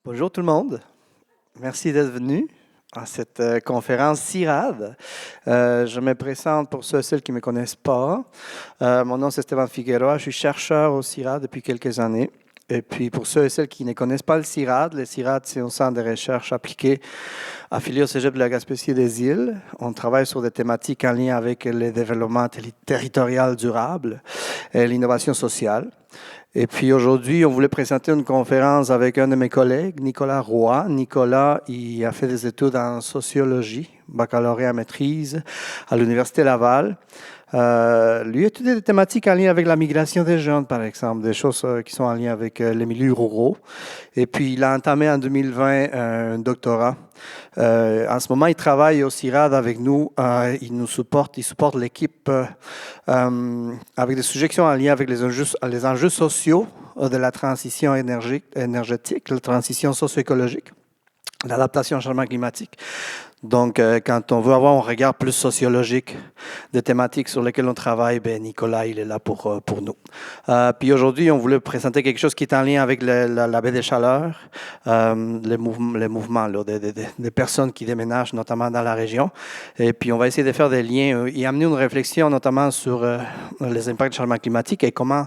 Bonjour tout le monde. Merci d'être venu à cette conférence CIRAD. Je me présente pour ceux et celles qui ne me connaissent pas. Mon nom c'est Stéphane Figueroa. Je suis chercheur au CIRAD depuis quelques années. Et puis pour ceux et celles qui ne connaissent pas le CIRAD, c'est un centre de recherche appliqué affilié au Cégep de la Gaspésie des Îles. On travaille sur des thématiques en lien avec le développement territorial durable et l'innovation sociale. Et puis aujourd'hui, on voulait présenter une conférence avec un de mes collègues, Nicolas Roy. Nicolas, il a fait des études en sociologie, baccalauréat maîtrise à l'Université Laval. Lui a étudié des thématiques en lien avec la migration des jeunes, par exemple, des choses qui sont en lien avec les milieux ruraux. Et puis, il a entamé en 2020 un doctorat. En ce moment, il travaille au CIRAD avec nous. Il supporte l'équipe avec des sujets qui sont en lien avec les enjeux sociaux de la transition énergétique, la transition socio-écologique, l'adaptation au changement climatique. Donc, quand on veut avoir un regard plus sociologique des thématiques sur lesquelles on travaille, ben Nicolas, il est là pour nous. Puis aujourd'hui, on voulait présenter quelque chose qui est en lien avec la baie des Chaleurs, les mouvements là, des personnes qui déménagent, notamment dans la région. Et puis, on va essayer de faire des liens et amener une réflexion, notamment sur les impacts du changement climatique et comment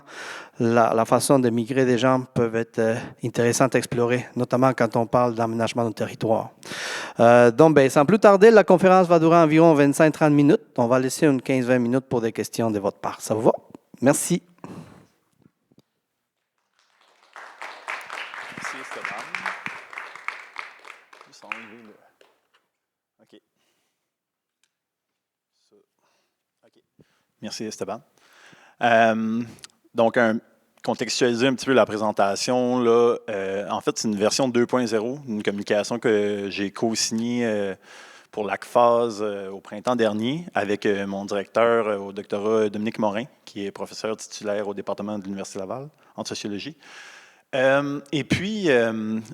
la façon de migrer des gens peut être intéressante à explorer, notamment quand on parle d'aménagement de territoire. Donc, sans plus tarder, la conférence va durer environ 25-30 minutes. On va laisser une 15-20 minutes pour des questions de votre part. Ça vous va? Merci. Merci, Esteban. Juste enlever le... OK. Ça. OK. Merci, Esteban. Donc, contextualiser un petit peu la présentation, là, en fait, c'est une version 2.0, une communication que j'ai co-signée pour l'ACFAS au printemps dernier avec mon directeur au doctorat Dominique Morin, qui est professeur titulaire au département de l'Université Laval en sociologie. Et puis,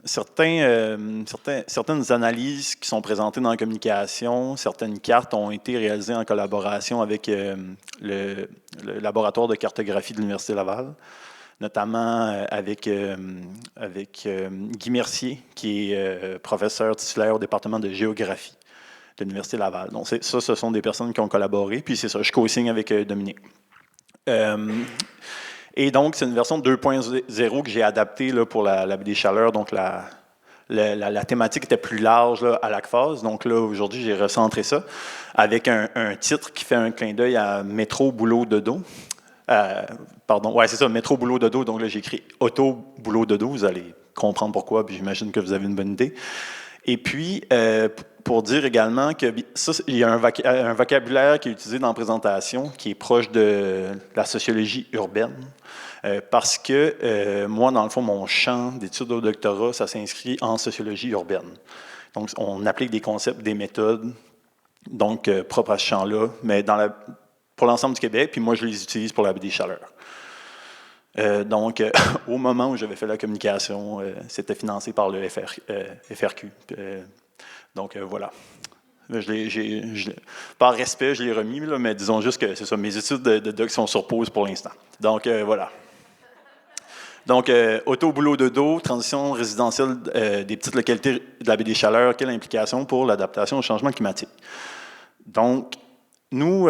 certaines analyses qui sont présentées dans la communication, certaines cartes ont été réalisées en collaboration avec le laboratoire de cartographie de l'Université Laval, notamment avec Guy Mercier, qui est professeur titulaire au département de géographie de l'Université Laval. Donc, ce sont des personnes qui ont collaboré, puis c'est ça, je co-signe avec Dominique. Et donc, c'est une version 2.0 que j'ai adaptée là, pour la baie des Chaleurs. Donc, la thématique était plus large là, à l'ACFAS. Donc là, aujourd'hui, j'ai recentré ça avec un titre qui fait un clin d'œil à Métro, Boulot, Dodo. Ouais, c'est ça, Métro, Boulot, Dodo. Donc là, j'ai écrit Auto, Boulot, Dodo. Vous allez comprendre pourquoi, puis j'imagine que vous avez une bonne idée. Et puis, pour dire également que il y a un vocabulaire qui est utilisé dans la présentation qui est proche de la sociologie urbaine. Parce que moi, dans le fond, mon champ d'études au doctorat, ça s'inscrit en sociologie urbaine. Donc, on applique des concepts, des méthodes, donc propres à ce champ-là, mais pour l'ensemble du Québec, puis moi, je les utilise pour la baie des Chaleurs. Donc, au moment où j'avais fait la communication, c'était financé par le FRQ. Donc, voilà. Par respect, je l'ai remis, là, mais disons juste que c'est ça, mes études de doc sont sur pause pour l'instant. Donc, voilà. Donc, auto, boulot, dodo, transition résidentielle des petites localités de la baie des Chaleurs, quelle implication pour l'adaptation au changement climatique? Donc, nous,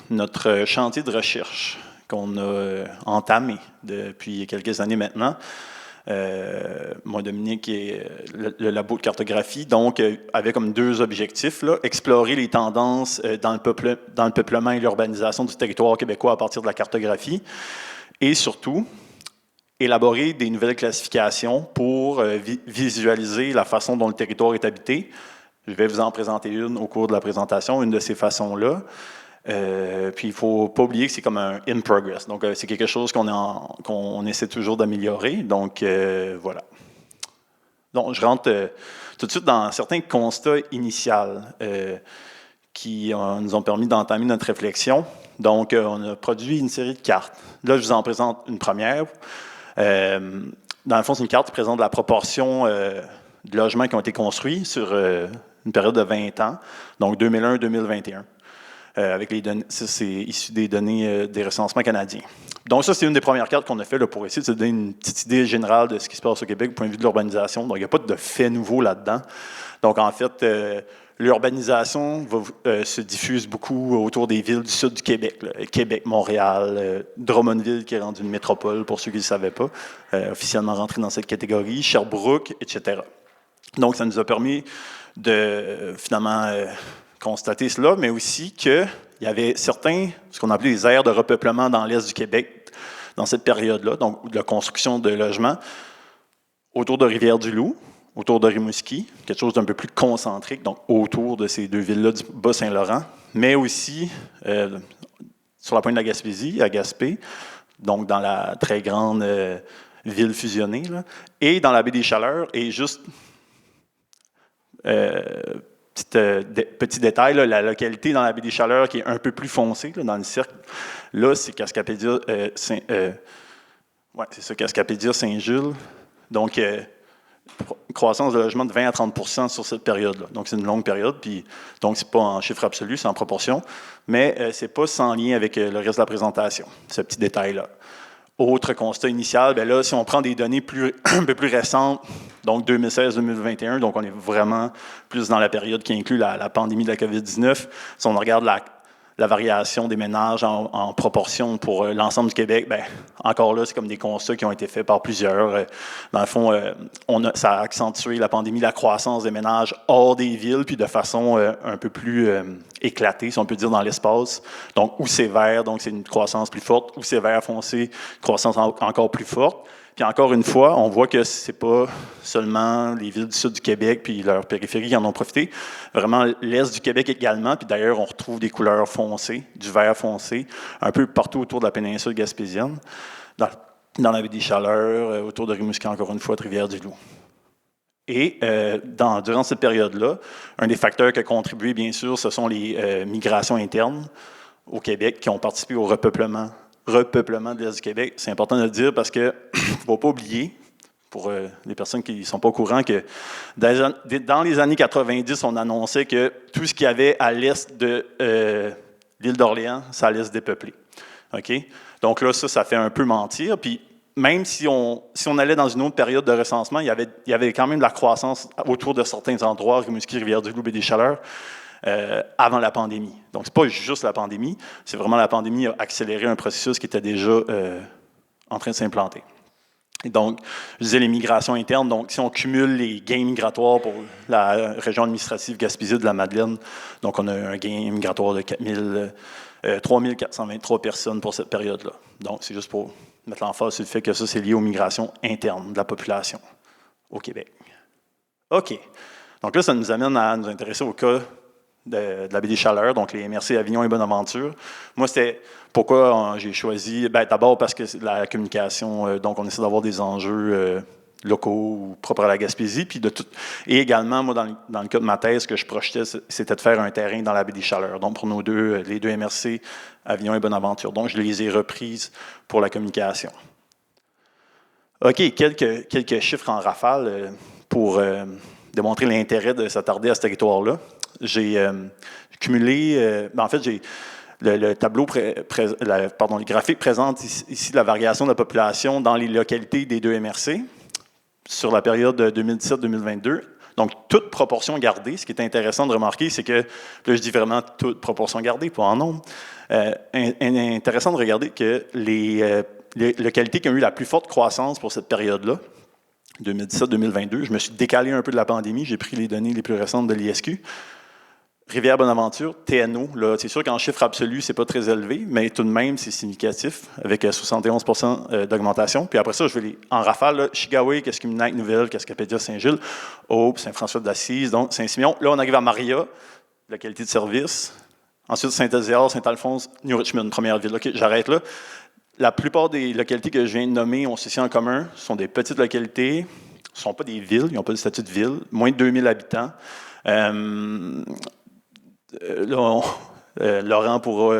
notre chantier de recherche qu'on a entamé depuis quelques années maintenant, moi, Dominique et le labo de cartographie, donc, avait comme deux objectifs, là, explorer les tendances dans le peuplement et l'urbanisation du territoire québécois à partir de la cartographie, et surtout, élaborer des nouvelles classifications pour visualiser la façon dont le territoire est habité. Je vais vous en présenter une au cours de la présentation, une de ces façons-là. Puis il ne faut pas oublier que c'est comme un in progress. Donc, c'est quelque chose qu'on essaie toujours d'améliorer. Donc, voilà. Donc, je rentre tout de suite dans certains constats initiaux qui nous ont permis d'entamer notre réflexion. Donc, on a produit une série de cartes. Là, je vous en présente une première. Dans le fond, c'est une carte qui présente la proportion de logements qui ont été construits sur une période de 20 ans, donc 2001-2021. avec les données, ça, c'est issu des données des recensements canadiens. Donc ça, c'est une des premières cartes qu'on a fait là, pour essayer de se donner une petite idée générale de ce qui se passe au Québec du point de vue de l'urbanisation. Donc il n'y a pas de fait nouveau là-dedans. Donc en fait, l'urbanisation se diffuse beaucoup autour des villes du sud du Québec. Là. Québec, Montréal, Drummondville qui est rendu une métropole pour ceux qui ne le savaient pas, officiellement rentré dans cette catégorie, Sherbrooke, etc. Donc ça nous a permis de finalement constater cela, mais aussi qu'il y avait certains, ce qu'on appelait les aires de repeuplement dans l'est du Québec dans cette période-là, donc de la construction de logements autour de Rivière-du-Loup, autour de Rimouski, quelque chose d'un peu plus concentrique, donc autour de ces deux villes-là du Bas-Saint-Laurent, mais aussi sur la pointe de la Gaspésie, à Gaspé, donc dans la très grande ville fusionnée, là, et dans la baie des Chaleurs, et juste petit détail, là, la localité dans la baie des Chaleurs qui est un peu plus foncée, là, dans le cercle, là, c'est Cascapédia, c'est ça, Cascapédia Saint-Jules. Donc, croissance de logement de 20 à 30 % sur cette période-là. Donc, c'est une longue période, puis donc, c'est pas en chiffre absolu, c'est en proportion, mais c'est pas sans lien avec le reste de la présentation, ce petit détail-là. Autre constat initial, bien là, si on prend des données un peu plus récentes, donc 2016-2021, donc on est vraiment plus dans la période qui inclut la pandémie de la COVID-19. Si on regarde la variation des ménages en proportion pour l'ensemble du Québec, bien, encore là, c'est comme des constats qui ont été faits par plusieurs. Dans le fond, ça a accentué la pandémie, la croissance des ménages hors des villes, puis de façon un peu plus éclatée, si on peut dire, dans l'espace. Donc, où c'est vert, donc c'est une croissance plus forte, où c'est vert foncé, croissance encore plus forte. Puis encore une fois, on voit que c'est pas seulement les villes du sud du Québec puis leur périphérie qui en ont profité, vraiment l'est du Québec également. Puis d'ailleurs, on retrouve des couleurs foncées, du vert foncé, un peu partout autour de la péninsule gaspésienne, dans la baie des Chaleurs, autour de Rimouski, encore une fois, de Rivière-du-Loup. Et durant cette période-là, un des facteurs qui a contribué, bien sûr, ce sont les migrations internes au Québec qui ont participé au repeuplement de l'Est du Québec. C'est important de le dire parce qu'il ne faut pas oublier, pour les personnes qui ne sont pas au courant, que dans les années 90, on annonçait que tout ce qu'il y avait à l'est de l'île d'Orléans, ça allait se dépeupler. Okay? Donc là, ça fait un peu mentir. Puis même si on allait dans une autre période de recensement, il y avait quand même de la croissance autour de certains endroits, Rimouski, Rivière-du-Loup, Baie des Chaleurs, avant la pandémie. Donc, ce n'est pas juste la pandémie, c'est vraiment la pandémie a accéléré un processus qui était déjà en train de s'implanter. Et donc, je disais les migrations internes. Donc, si on cumule les gains migratoires pour la région administrative Gaspésie de la Madeleine, donc on a un gain migratoire de 3 423 personnes pour cette période-là. Donc, c'est juste pour mettre l'emphase sur le fait que ça, c'est lié aux migrations internes de la population au Québec. OK. Donc là, ça nous amène à nous intéresser au cas de la baie des Chaleurs, donc les MRC Avignon et Bonaventure. Moi, c'était pourquoi j'ai choisi, d'abord parce que la communication, donc on essaie d'avoir des enjeux locaux ou propres à la Gaspésie, puis et également, moi, dans le cas de ma thèse, ce que je projetais, c'était de faire un terrain dans la baie des Chaleurs, donc pour les deux MRC Avignon et Bonaventure. Donc, je les ai reprises pour la communication. OK, quelques chiffres en rafale pour démontrer l'intérêt de s'attarder à ce territoire-là. J'ai cumulé, en fait, le tableau, le graphique présente ici la variation de la population dans les localités des deux MRC sur la période 2017-2022. Donc, toute proportion gardée. Ce qui est intéressant de remarquer, c'est que, là, je dis vraiment toute proportion gardée, pas en nombre. Intéressant de regarder que les localités qui ont eu la plus forte croissance pour cette période-là, 2017-2022, je me suis décalé un peu de la pandémie, j'ai pris les données les plus récentes de l'ISQ. Rivière-Bonaventure, TNO, là, c'est sûr qu'en chiffre absolu, c'est pas très élevé, mais tout de même, c'est significatif, avec 71 % d'augmentation. Puis après ça, je vais en rafale, là, Chigaoué, Casqueminac-Nouvelle, Cascapédia, Saint-Gilles, Aube, Saint-François-d'Assise, donc Saint-Simeon. Là, on arrive à Maria, la qualité de service. Ensuite, Saint-Ézéard, Saint-Alphonse, New Richmond, première ville. OK, j'arrête là. La plupart des localités que je viens de nommer ont ceci en commun. Ce sont des petites localités, ce ne sont pas des villes, ils n'ont pas de statut de ville, moins de 2000 habitants. Laurent pourra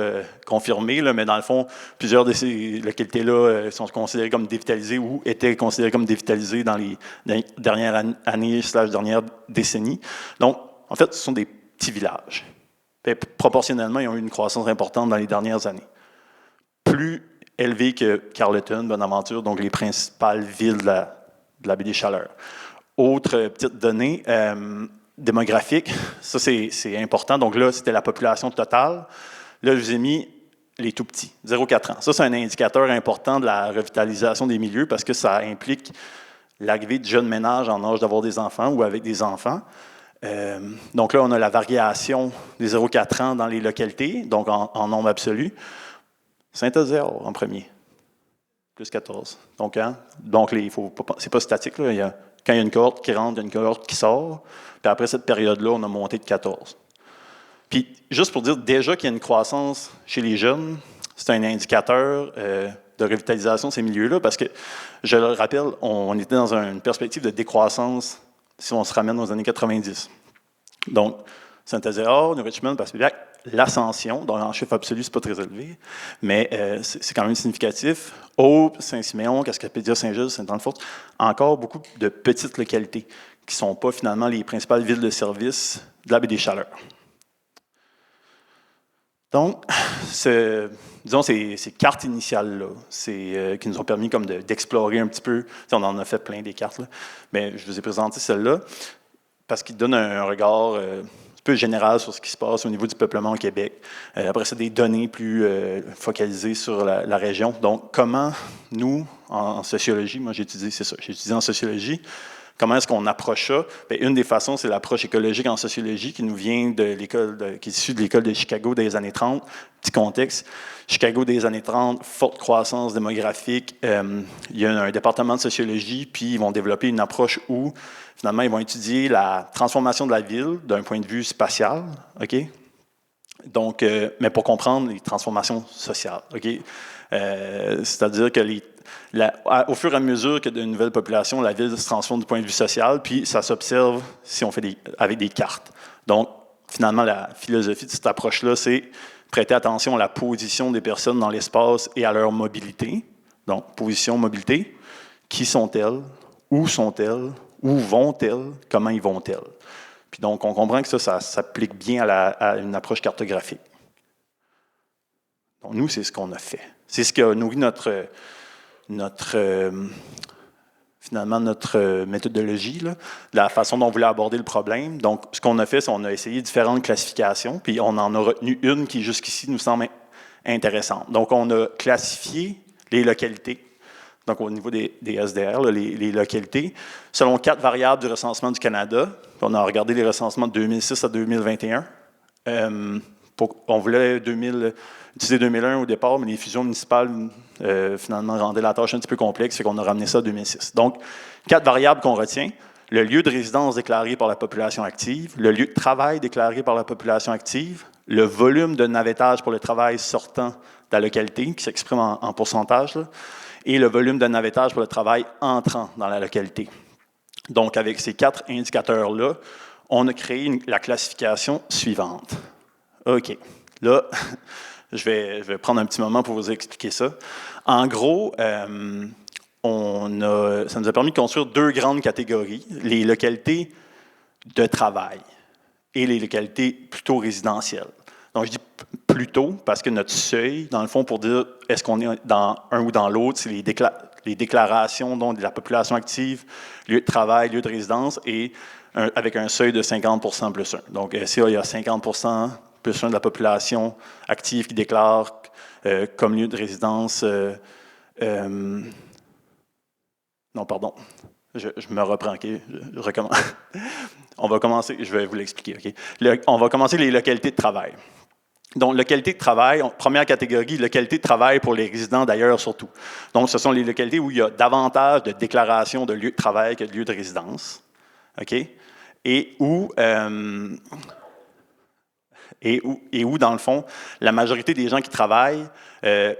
confirmer, là, mais dans le fond, plusieurs de ces localités-là sont considérées comme dévitalisées ou étaient considérées comme dévitalisées dans les dernières années/dernières décennies. Donc, en fait, ce sont des petits villages. ben, proportionnellement, ils ont eu une croissance importante dans les dernières années. Plus élevée que Carleton, Bonaventure, donc les principales villes de la baie des Chaleurs. Autre petite donnée démographique, ça c'est important. Donc là, c'était la population totale. Là, je vous ai mis les tout petits, 0-4 ans. Ça, c'est un indicateur important de la revitalisation des milieux parce que ça implique l'arrivée de jeunes ménages en âge d'avoir des enfants ou avec des enfants. Donc là, on a la variation des 0-4 ans dans les localités, donc en nombre absolu. Saint-Euzéor en premier, plus 14. Donc, c'est pas statique. Là. Quand il y a une cohorte qui rentre, il y a une cohorte qui sort. Puis après cette période-là, on a monté de 14. Puis, juste pour dire déjà qu'il y a une croissance chez les jeunes, c'est un indicateur de revitalisation de ces milieux-là, parce que, je le rappelle, on était dans une perspective de décroissance si on se ramène aux années 90. Donc, Saint-Euzéor, New Richmond, Passepédiac, l'Ascension, dont en chiffre absolu, c'est pas très élevé, mais c'est quand même significatif. Aube, Saint-Siméon, Cascapédia, Saint-Gilles, Saint-Anne-Fort, encore beaucoup de petites localités qui ne sont pas finalement les principales villes de service de la baie des Chaleurs. Donc, disons, ces cartes initiales-là, qui nous ont permis comme d'explorer un petit peu, on en a fait plein des cartes, là, mais je vous ai présenté celle-là parce qu'il donne un regard un peu général sur ce qui se passe au niveau du peuplement au Québec. Après ça, des données plus focalisées sur la région. Donc, comment nous, en sociologie, moi j'ai étudié en sociologie, comment est-ce qu'on approche ça? Bien, une des façons, c'est l'approche écologique en sociologie qui nous vient de l'école, qui est issue de l'école de Chicago des années 30. Petit contexte, Chicago des années 30, forte croissance démographique. Il y a un département de sociologie, puis ils vont développer une approche où, finalement, ils vont étudier la transformation de la ville d'un point de vue spatial, OK? Donc, mais pour comprendre les transformations sociales, OK? C'est-à-dire que au fur et à mesure que d'une nouvelle population, la ville se transforme du point de vue social, puis ça s'observe si on fait avec des cartes. Donc, finalement, la philosophie de cette approche-là, c'est prêter attention à la position des personnes dans l'espace et à leur mobilité. Donc, position, mobilité. Qui sont-elles? Où sont-elles? Où vont-elles? Comment y vont-elles? Puis donc, on comprend que ça s'applique bien à une approche cartographique. Donc, nous, c'est ce qu'on a fait. C'est ce qui a nourri finalement notre méthodologie, là, la façon dont on voulait aborder le problème. Donc, ce qu'on a fait, c'est qu'on a essayé différentes classifications, puis on en a retenu une qui, jusqu'ici, nous semble intéressante. Donc, on a classifié les localités, donc au niveau des SDR, là, les localités, selon 4 variables du recensement du Canada. On a regardé les recensements de 2006 à 2021. On voulait utiliser 2001 au départ, mais les fusions municipales, finalement, rendaient la tâche un petit peu complexe, fait qu'on a ramené ça à 2006. Donc, 4 variables qu'on retient. Le lieu de résidence déclaré par la population active, le lieu de travail déclaré par la population active, le volume de navettage pour le travail sortant de la localité, qui s'exprime en pourcentage, là, et le volume de navettage pour le travail entrant dans la localité. Donc, avec ces 4 indicateurs-là, on a créé la classification suivante. OK. Là, je vais prendre un petit moment pour vous expliquer ça. En gros, ça nous a permis de construire 2 grandes catégories, les localités de travail et les localités plutôt résidentielles. Donc, je dis plutôt parce que notre seuil, dans le fond, pour dire est-ce qu'on est dans un ou dans l'autre, c'est les déclarations donc, de la population active, lieu de travail, lieu de résidence, et avec un seuil de 50 plus 1. Donc, s'il y a 50 plus 1 de la population active qui déclare comme lieu de résidence. Non, pardon. Je me reprends, OK? Je recommence. On va commencer, je vais vous l'expliquer, OK? On va commencer les localités de travail. Donc, localité de travail, première catégorie, localité de travail pour les résidents d'ailleurs surtout. Donc, ce sont les localités où il y a davantage de déclarations de lieu de travail que de lieu de résidence. OK? Et où, dans le fond, la majorité des gens qui travaillent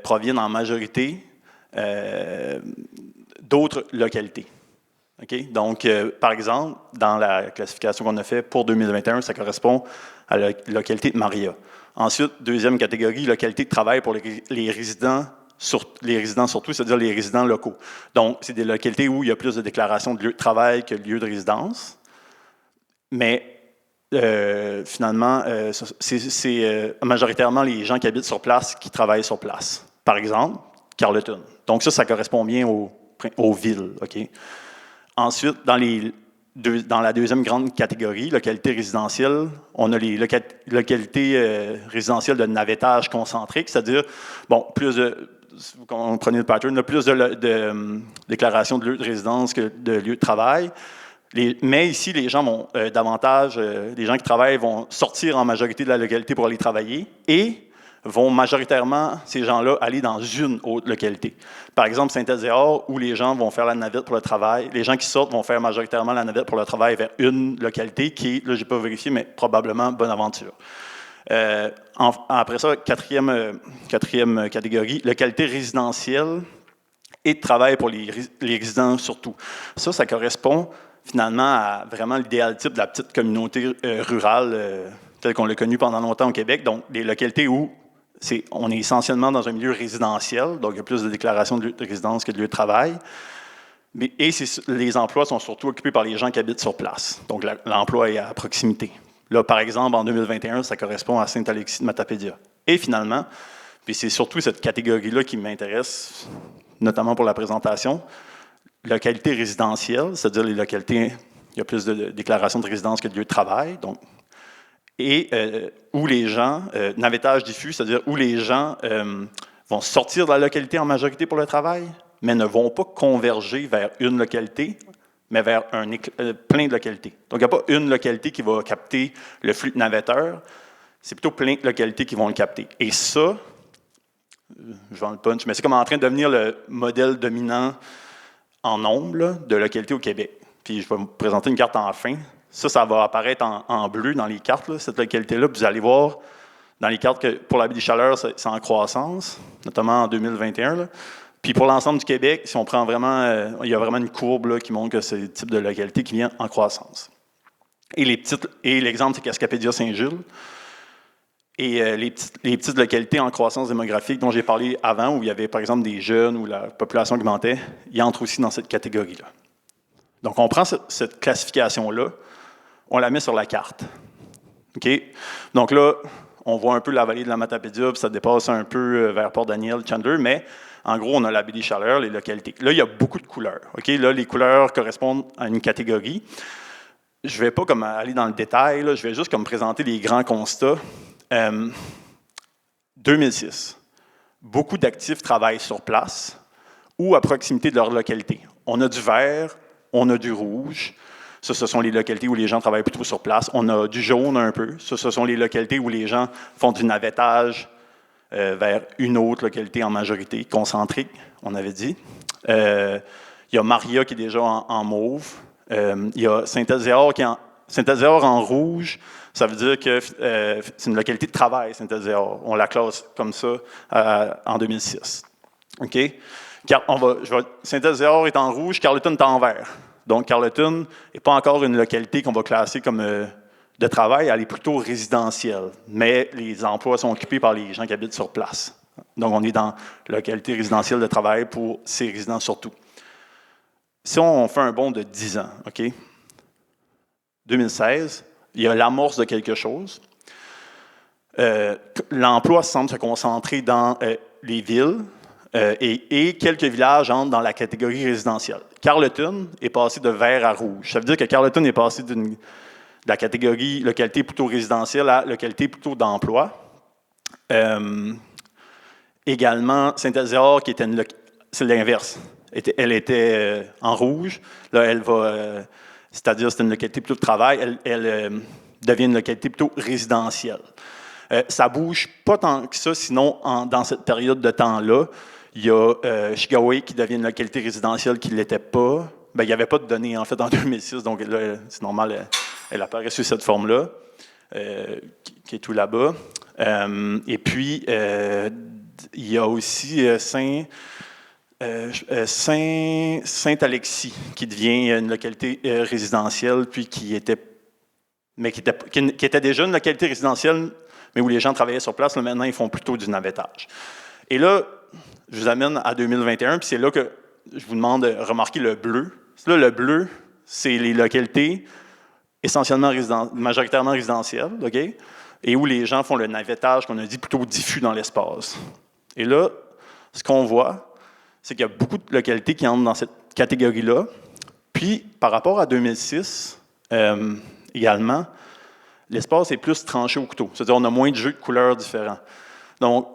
proviennent en majorité d'autres localités. Okay? Donc, par exemple, dans la classification qu'on a faite pour 2021, ça correspond à la localité de Maria. Ensuite, deuxième catégorie, localité de travail pour les résidents surtout, c'est-à-dire les résidents locaux. Donc, c'est des localités où il y a plus de déclarations de lieu de travail que de lieu de résidence. Mais finalement, c'est majoritairement les gens qui habitent sur place qui travaillent sur place. Par exemple, Carleton. Donc ça correspond bien aux villes. Okay? Ensuite, dans la deuxième grande catégorie, localité résidentielle, on a les localités résidentielles de navettage concentrique, c'est-à-dire, bon, quand on prenait le pattern, plus de déclarations de lieu de résidence que de lieu de travail. Mais ici, les gens vont davantage, les gens qui travaillent vont sortir en majorité de la localité pour aller travailler et vont majoritairement, ces gens-là, aller dans une autre localité. Par exemple, Saint-Ézéard, où les gens vont faire la navette pour le travail. Les gens qui sortent vont faire majoritairement la navette pour le travail vers une localité qui est, là, je n'ai pas vérifié, mais probablement Bonaventure. Après ça, quatrième catégorie, localité résidentielle et de travail pour les résidents surtout. Ça correspond finalement à vraiment l'idéal type de la petite communauté rurale telle qu'on l'a connue pendant longtemps au Québec. Donc, des localités où on est essentiellement dans un milieu résidentiel, donc il y a plus de déclarations de lieu de résidence que de lieu de travail. Et les emplois sont surtout occupés par les gens qui habitent sur place. Donc, l'emploi est à proximité. Là, par exemple, en 2021, ça correspond à Saint-Alexis de Matapédia. Et finalement, puis c'est surtout cette catégorie-là qui m'intéresse, notamment pour la présentation, localité résidentielle, c'est-à-dire les localités, il y a plus de déclarations de résidence que de lieu de travail, donc, et où les gens, navettage diffus, c'est-à-dire où les gens vont sortir de la localité en majorité pour le travail, mais ne vont pas converger vers une localité, mais vers plein de localités. Donc, il n'y a pas une localité qui va capter le flux de navetteurs, c'est plutôt plein de localités qui vont le capter. Et ça, je vends le punch, mais c'est comme en train de devenir le modèle dominant en nombre là, de localités au Québec. Puis je vais vous présenter une carte en fin. Ça va apparaître en bleu dans les cartes, là, cette localité-là. Puis vous allez voir dans les cartes que pour la baie des Chaleurs, c'est en croissance, notamment en 2021. Là. Puis pour l'ensemble du Québec, si on prend vraiment, il y a vraiment une courbe là, qui montre que c'est le type de localité qui vient en croissance. Et l'exemple, c'est Cascapédia Saint-Jules. Et les petites localités en croissance démographique dont j'ai parlé avant, où il y avait par exemple des jeunes, où la population augmentait, ils entrent aussi dans cette catégorie-là. Donc on prend cette classification-là, on la met sur la carte. Okay? Donc là, on voit un peu la vallée de la Matapédia, puis ça dépasse un peu vers Port-Daniel, Chandler, mais en gros, on a la baie des Chaleurs, les localités. Là, il y a beaucoup de couleurs. Okay? Là, les couleurs correspondent à une catégorie. Je ne vais pas comme aller dans le détail, là, je vais juste comme présenter les grands constats. 2006. Beaucoup d'actifs travaillent sur place ou à proximité de leur localité. On a du vert, on a du rouge. Ça, ce sont les localités où les gens travaillent plutôt sur place. On a du jaune un peu. Ça, ce sont les localités où les gens font du navettage vers une autre localité en majorité, concentrique, on avait dit. Il y a Maria qui est déjà en mauve. Il y a Saint-Ézéard qui est Saint-Ézéard en rouge. Ça veut dire que c'est une localité de travail, Saint-Ézéard. On la classe comme ça en 2006. OK? Saint-Ézéard est en rouge, Carleton est en vert. Donc, Carleton n'est pas encore une localité qu'on va classer comme de travail, elle est plutôt résidentielle. Mais les emplois sont occupés par les gens qui habitent sur place. Donc, on est dans la localité résidentielle de travail pour ces résidents surtout. Si on fait un bond de 10 ans, OK? 2016, il y a l'amorce de quelque chose. L'emploi semble se concentrer dans les villes et quelques villages entrent dans la catégorie résidentielle. Carleton est passé de vert à rouge. Ça veut dire que Carleton est passé de la catégorie localité plutôt résidentielle à localité plutôt d'emploi. Également, Saint-Ézéard, qui était c'est l'inverse. Elle était en rouge. Là, elle va... c'est-à-dire c'est une localité plutôt de travail, elle devient une localité plutôt résidentielle. Ça ne bouge pas tant que ça, sinon, dans cette période de temps-là, il y a Chigaoué qui devient une localité résidentielle qui ne l'était pas. Bien, il n'y avait pas de données, en fait, en 2006, donc là, c'est normal, elle apparaît sous cette forme-là, qui est tout là-bas. Et puis, il y a aussi Saint-Alexis, qui devient une localité résidentielle, puis qui était déjà une localité résidentielle, mais où les gens travaillaient sur place. Là, maintenant, ils font plutôt du navettage. Et là, je vous amène à 2021, puis c'est là que je vous demande de remarquer le bleu. Là, le bleu, c'est les localités essentiellement majoritairement résidentiel, OK? Et où les gens font le navettage, qu'on a dit, plutôt diffus dans l'espace. Et là, ce qu'on voit, c'est qu'il y a beaucoup de localités qui entrent dans cette catégorie-là. Puis, par rapport à 2006, également, l'espace est plus tranché au couteau. C'est-à-dire qu'on a moins de jeux de couleurs différents. Donc,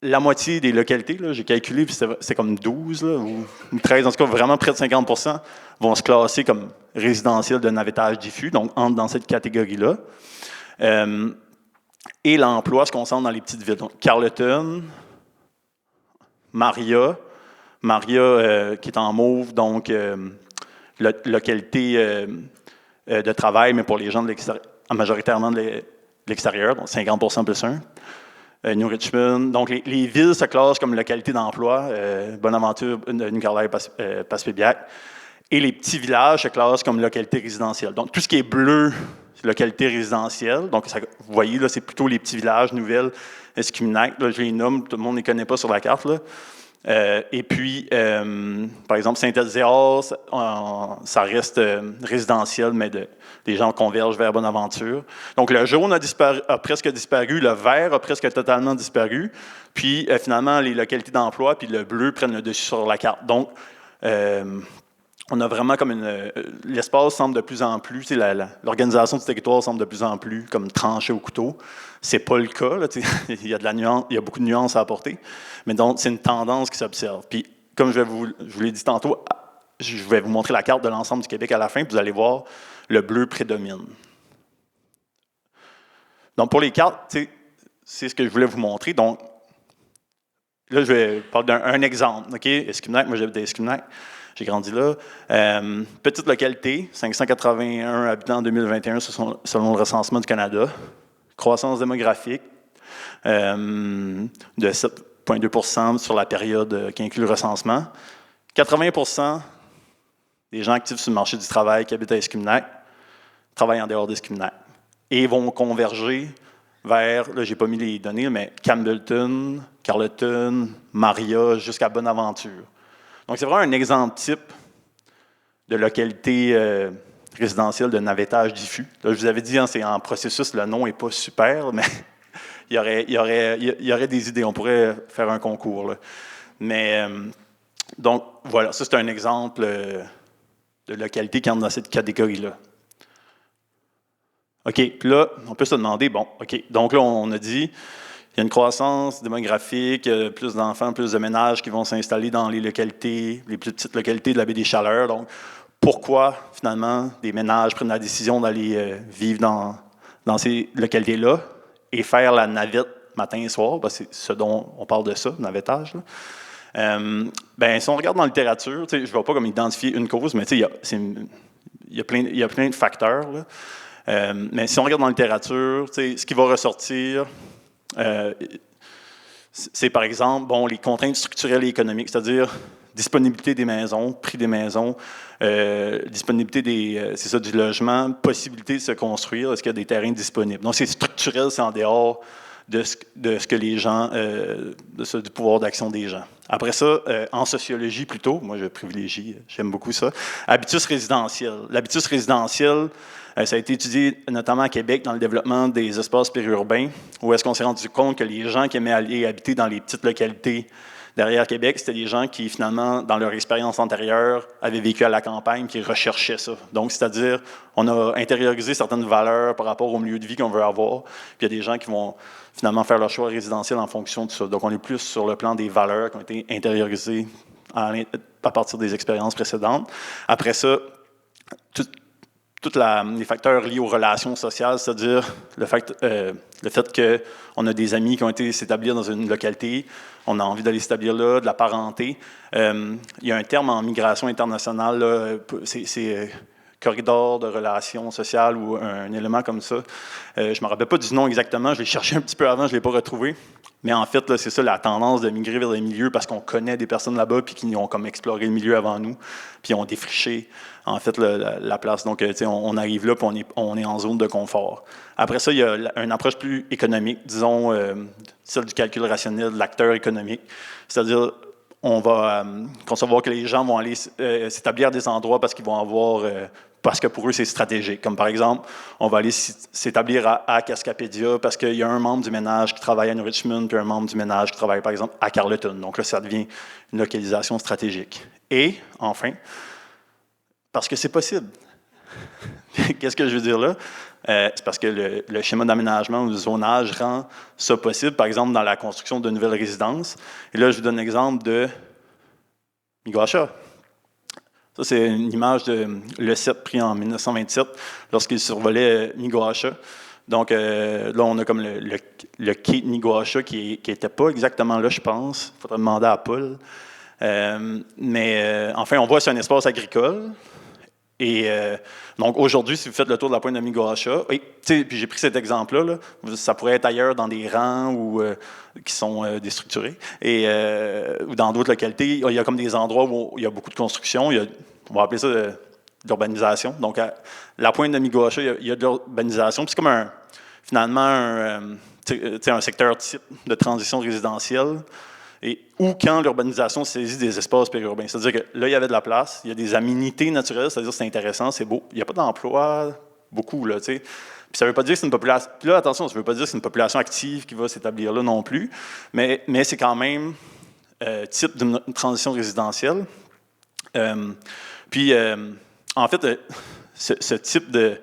la moitié des localités, là, j'ai calculé, puis c'est comme 12 là, ou 13, en tout cas vraiment près de 50%, vont se classer comme résidentiels de navettage diffus, donc entrent dans cette catégorie-là. Et l'emploi se concentre dans les petites villes. Donc, Carleton, Maria qui est en mauve, donc localité de travail, mais pour les gens de majoritairement de l'extérieur, donc 50% plus 1. New Richmond. Donc, les villes se classent comme localité d'emploi, Bonaventure, New Carlisle, Passepébiac. Et les petits villages se classent comme localité résidentielle. Donc, tout ce qui est bleu, c'est localité résidentielle. Donc, vous voyez, là, c'est plutôt les petits villages, Nouvelle, Escuminac. Là, je les nomme, tout le monde ne les connaît pas sur la carte, là. Et puis, par exemple, Saint-Elzéar, ça reste résidentiel, mais les gens convergent vers Bonaventure. Donc, le jaune a presque disparu, le vert a presque totalement disparu. Puis, finalement, les localités d'emploi puis le bleu prennent le dessus sur la carte. Donc, on a vraiment comme l'espace semble de plus en plus, l'organisation du territoire semble de plus en plus comme tranchée au couteau. C'est pas le cas, là, il y a de la nuance, il y a beaucoup de nuances à apporter, mais donc c'est une tendance qui s'observe. Puis, comme je vous l'ai dit tantôt, je vais vous montrer la carte de l'ensemble du Québec à la fin, puis vous allez voir, le bleu prédomine. Donc, pour les cartes, c'est ce que je voulais vous montrer. Donc, là, je vais parler d'un exemple. OK? Escuminac, moi j'habite à Escuminac. J'ai grandi là. Petite localité, 581 habitants en 2021 selon le recensement du Canada. Croissance démographique de 7,2 % sur la période qui inclut le recensement. 80 % des gens actifs sur le marché du travail qui habitent à Escuminac travaillent en dehors d'Escuminac et vont converger vers, là, j'ai pas mis les données, mais Campbellton, Carleton, Maria, jusqu'à Bonaventure. Donc, c'est vraiment un exemple type de localité résidentielle de navettage diffus. Là, je vous avais dit, hein, c'est en processus, le nom n'est pas super, mais il y aurait des idées. On pourrait faire un concours, là. Mais, donc, voilà, ça, c'est un exemple de localité qui entre dans cette catégorie-là. OK, puis là, on peut se demander, bon, OK, donc là, on a dit, il y a une croissance démographique, plus d'enfants, plus de ménages qui vont s'installer dans les localités, les plus petites localités de la baie des Chaleurs. Donc, pourquoi, finalement, des ménages prennent la décision d'aller vivre dans ces localités-là et faire la navette matin et soir? Ben, c'est ce dont on parle de ça, navettage. Ben, si on regarde dans la littérature, je ne vais pas comme identifier une cause, mais il y a plein de facteurs, là. Mais si on regarde dans la littérature, ce qui va ressortir, c'est par exemple les contraintes structurelles et économiques, c'est-à-dire disponibilité des maisons, prix des maisons, disponibilité du logement, possibilité de se construire, est-ce qu'il y a des terrains disponibles. Donc c'est structurel, c'est en dehors de ce que les gens, du pouvoir d'action des gens. Après ça, en sociologie plutôt, moi je privilégie, j'aime beaucoup ça, habitus résidentiel. L'habitus résidentiel, ça a été étudié notamment à Québec dans le développement des espaces périurbains, où est-ce qu'on s'est rendu compte que les gens qui aimaient aller habiter dans les petites localités derrière Québec, c'était des gens qui, finalement, dans leur expérience antérieure, avaient vécu à la campagne, qui recherchaient ça. Donc, c'est-à-dire, on a intériorisé certaines valeurs par rapport au milieu de vie qu'on veut avoir, puis il y a des gens qui vont, finalement, faire leur choix résidentiel en fonction de ça. Donc, on est plus sur le plan des valeurs qui ont été intériorisées à partir des expériences précédentes. Après ça, tous les facteurs liés aux relations sociales, c'est-à-dire le fait qu'on a des amis qui ont été s'établir dans une localité, on a envie d'aller s'établir là, de la parenté. Il y a un terme en migration internationale, là, c'est corridor de relations sociales ou un élément comme ça. Je ne me rappelle pas du nom exactement, je l'ai cherché un petit peu avant, je ne l'ai pas retrouvé. Mais en fait, là, c'est ça la tendance de migrer vers les milieux parce qu'on connaît des personnes là-bas puis qui ont comme exploré le milieu avant nous, puis ont défriché en fait la place. Donc, on arrive là puis on est en zone de confort. Après ça, il y a une approche plus économique, disons celle du calcul rationnel de l'acteur économique. C'est-à-dire, on va concevoir que les gens vont aller s'établir à des endroits parce qu'ils vont avoir parce que pour eux, c'est stratégique. Comme par exemple, on va aller s'établir à Cascapédia parce qu'il y a un membre du ménage qui travaille à New Richmond, puis un membre du ménage qui travaille, par exemple, à Carleton. Donc là, ça devient une localisation stratégique. Et, enfin, parce que c'est possible. Qu'est-ce que je veux dire là? C'est parce que le schéma d'aménagement ou de zonage rend ça possible, par exemple, dans la construction de nouvelles résidences. Et là, je vous donne l'exemple de Miguacha. Ça, c'est une image de le 7 pris en 1927 lorsqu'il survolait Miguacha. Donc, là, on a comme le quai de Miguacha qui n'était pas exactement là, je pense. Il faudrait demander à Paul. Enfin, on voit que c'est un espace agricole. Et donc, aujourd'hui, si vous faites le tour de la pointe de Miguacha, puis j'ai pris cet exemple-là, là, ça pourrait être ailleurs dans des rangs ou, qui sont déstructurés, ou dans d'autres localités. Il y a comme des endroits où il y a beaucoup de construction. On va appeler ça de l'urbanisation. Donc, à la pointe de Miguacha, il y a de l'urbanisation. Puis c'est comme finalement un secteur type de transition résidentielle. Ou quand l'urbanisation saisit des espaces périurbains. C'est-à-dire que là, il y avait de la place, il y a des aménités naturelles, c'est-à-dire que c'est intéressant, c'est beau. Il n'y a pas d'emploi, beaucoup, là, tu sais. Puis ça ne veut pas dire que c'est une population... Puis là, attention, ça ne veut pas dire que c'est une population active qui va s'établir là non plus, mais c'est quand même type d'une transition résidentielle. En fait, ce type de...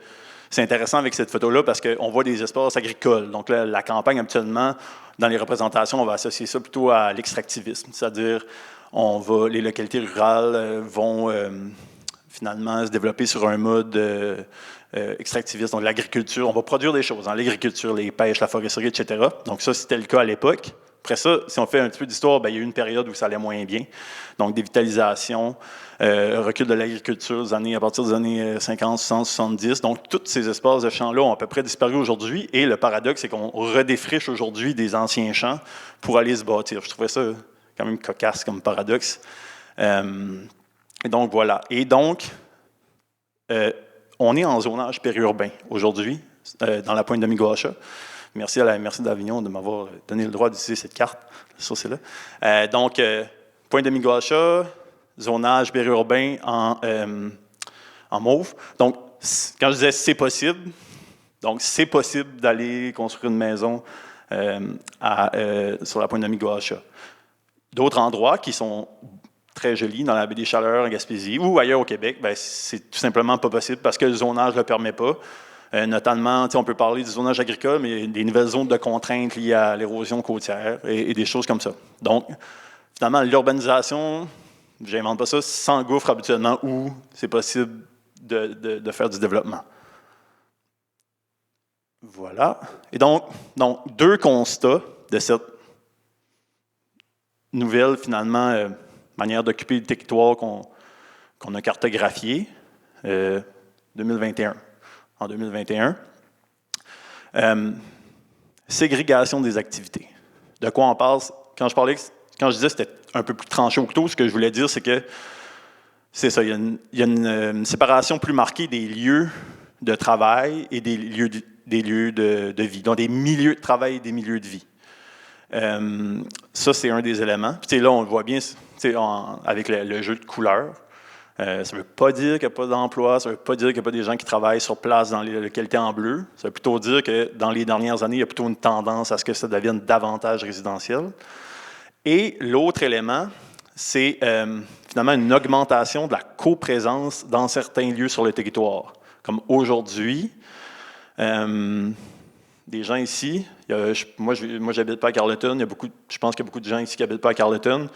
C'est intéressant avec cette photo-là parce qu'on voit des espaces agricoles. Donc là, la campagne, habituellement, dans les représentations, on va associer ça plutôt à l'extractivisme. C'est-à-dire, les localités rurales vont finalement se développer sur un mode extractiviste. Donc l'agriculture, on va produire des choses. Dans l'agriculture, les pêches, la foresterie, etc. Donc ça, c'était le cas à l'époque. Après ça, si on fait un petit peu d'histoire, il y a eu une période où ça allait moins bien. Donc, dévitalisation, recul de l'agriculture à partir des années 50, 60, 70. Donc, tous ces espaces de champs-là ont à peu près disparu aujourd'hui. Et le paradoxe, c'est qu'on redéfriche aujourd'hui des anciens champs pour aller se bâtir. Je trouvais ça quand même cocasse comme paradoxe. Et donc, voilà. Et donc, on est en zonage périurbain aujourd'hui, dans la pointe de Miguacha. Merci à la MRC d'Avignon de m'avoir donné le droit d'utiliser cette carte. Ça, c'est là. Donc, pointe de Miguacha, zonage périurbain en mauve. Donc, quand je disais c'est possible, donc c'est possible d'aller construire une maison sur la pointe de Miguacha. D'autres endroits qui sont très jolis, dans la baie des Chaleurs, en Gaspésie, ou ailleurs au Québec, c'est tout simplement pas possible parce que le zonage ne le permet pas. Notamment, on peut parler du zonage agricole, mais il y a des nouvelles zones de contraintes liées à l'érosion côtière et des choses comme ça. Donc, finalement, l'urbanisation, je n'invente pas ça, s'engouffre habituellement où c'est possible de faire du développement. Voilà. Et donc, deux constats de cette nouvelle, finalement, manière d'occuper le territoire qu'on a cartographié 2021. En 2021. Ségrégation des activités. De quoi on parle? Quand je disais que c'était un peu plus tranché au couteau, ce que je voulais dire, c'est que c'est ça, il y a une séparation plus marquée des lieux de travail et des lieux de vie. Donc, des milieux de travail et des milieux de vie. Ça, c'est un des éléments. Puis là, on le voit bien avec le jeu de couleurs. Ça ne veut pas dire qu'il n'y a pas d'emploi, ça ne veut pas dire qu'il n'y a pas des gens qui travaillent sur place dans les localités en bleu. Ça veut plutôt dire que dans les dernières années, il y a plutôt une tendance à ce que ça devienne davantage résidentiel. Et l'autre élément, c'est finalement une augmentation de la coprésence dans certains lieux sur le territoire. Comme aujourd'hui, des gens ici, moi j'habite pas à Carleton, je pense qu'il y a beaucoup de gens ici qui n'habitent pas à Carleton.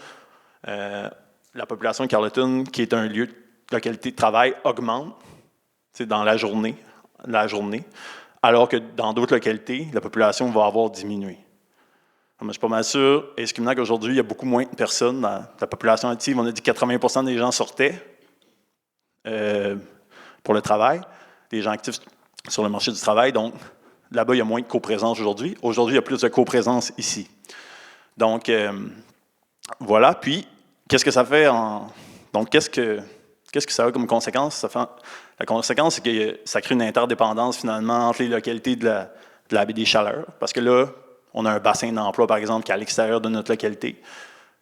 La population de Carleton, qui est un lieu de localité de travail, augmente dans la journée, alors que dans d'autres localités, la population va avoir diminué. Je suis pas mal sûr, estimant qu'aujourd'hui, il y a beaucoup moins de personnes dans la population active. On a dit que 80% des gens sortaient pour le travail, des gens actifs sur le marché du travail. Donc, là-bas, il y a moins de coprésence aujourd'hui. Aujourd'hui, il y a plus de coprésence ici. Donc, voilà. Puis, qu'est-ce que ça fait Donc, qu'est-ce que ça a comme conséquence? La conséquence, c'est que ça crée une interdépendance, finalement, entre les localités de la baie des Chaleurs. Parce que là, on a un bassin d'emploi, par exemple, qui est à l'extérieur de notre localité,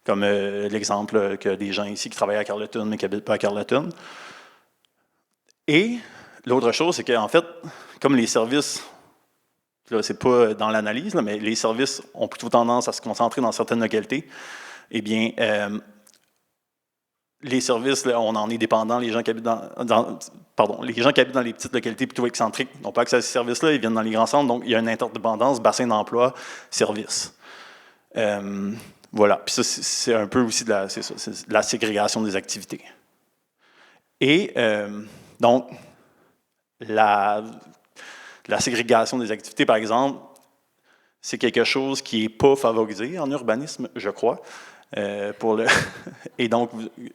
comme l'exemple que des gens ici qui travaillent à Carleton, mais qui n'habitent pas à Carleton. Et l'autre chose, c'est qu'en fait, comme les services, là, c'est pas dans l'analyse, là, mais les services ont plutôt tendance à se concentrer dans certaines localités, eh bien, les services, là, on en est dépendant. Les gens qui habitent les gens qui habitent dans les petites localités plutôt excentriques n'ont pas accès à ces services-là, ils viennent dans les grands centres, donc il y a une interdépendance, bassin d'emploi, services. Voilà. Puis ça, c'est un peu aussi de la ségrégation des activités. Et donc, la ségrégation des activités, par exemple, c'est quelque chose qui n'est pas favorisé en urbanisme, je crois. Et donc,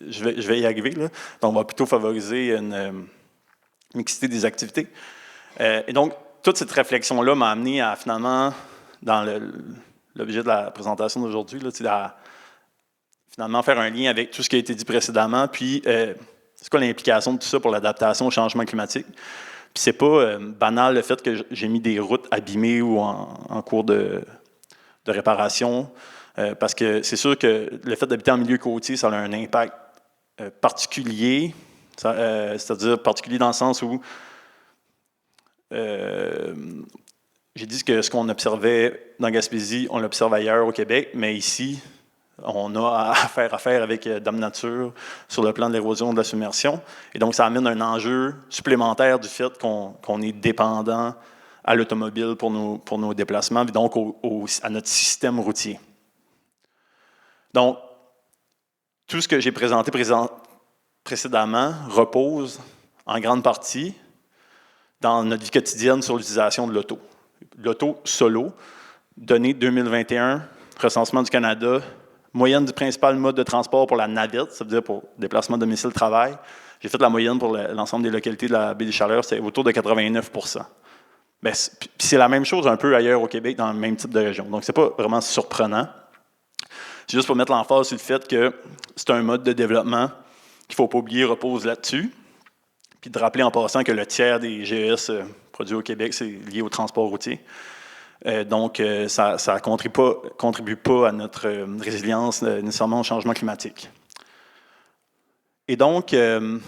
je vais y arriver, là. Donc, on va plutôt favoriser une mixité des activités. Et donc, toute cette réflexion-là m'a amené à, finalement, dans l'objet de la présentation d'aujourd'hui, à finalement faire un lien avec tout ce qui a été dit précédemment, puis c'est quoi l'implication de tout ça pour l'adaptation au changement climatique. Puis c'est pas banal le fait que j'ai mis des routes abîmées ou en cours de réparation, parce que c'est sûr que le fait d'habiter en milieu côtier, ça a un impact particulier, c'est-à-dire particulier dans le sens où j'ai dit que ce qu'on observait dans Gaspésie, on l'observe ailleurs au Québec, mais ici, on a affaire avec Dame Nature sur le plan de l'érosion de la submersion. Et donc, ça amène un enjeu supplémentaire du fait qu'on est dépendant à l'automobile pour nos déplacements, et donc à notre système routier. Donc, tout ce que j'ai présenté précédemment repose en grande partie dans notre vie quotidienne sur l'utilisation de l'auto. L'auto solo, données 2021, recensement du Canada, moyenne du principal mode de transport pour la navette, ça veut dire pour déplacement domicile-travail. J'ai fait la moyenne pour l'ensemble des localités de la baie des Chaleurs, c'est autour de 89 %. Bien, c'est la même chose un peu ailleurs au Québec, dans le même type de région. Donc, ce n'est pas vraiment surprenant. C'est juste pour mettre l'emphase sur le fait que c'est un mode de développement qu'il ne faut pas oublier repose là-dessus. Puis de rappeler en passant que le tiers des GES produits au Québec, c'est lié au transport routier. Donc, ça ne contribue pas à notre résilience nécessairement au changement climatique. Et donc, je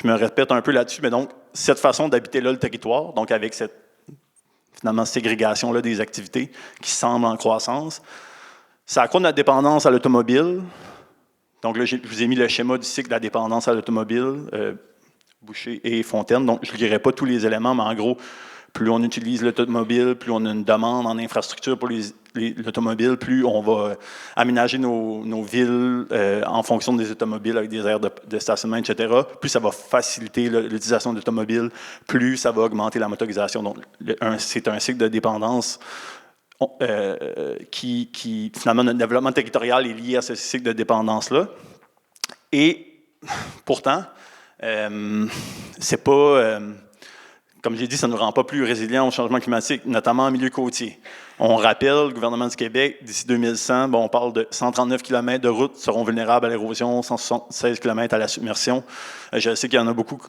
me répète un peu là-dessus, mais donc, cette façon d'habiter là le territoire, donc avec cette, finalement, ségrégation-là des activités qui semble en croissance, ça accroît notre dépendance à l'automobile. Donc là, je vous ai mis le schéma du cycle de la dépendance à l'automobile, Boucher et Fontaine. Donc, je ne lirai pas tous les éléments, mais en gros, plus on utilise l'automobile, plus on a une demande en infrastructure pour l'automobile, plus on va aménager nos villes en fonction des automobiles avec des aires de stationnement, etc. Plus ça va faciliter l'utilisation d'automobiles, plus ça va augmenter la motorisation. Donc, c'est un cycle de dépendance qui, finalement, notre développement territorial est lié à ce cycle de dépendance-là. Et pourtant, c'est pas... comme j'ai dit, ça ne nous rend pas plus résilients au changement climatique, notamment en milieu côtier. On rappelle, le gouvernement du Québec, d'ici 2100, on parle de 139 km de routes seront vulnérables à l'érosion, 176 km à la submersion. Je sais qu'il y en a beaucoup,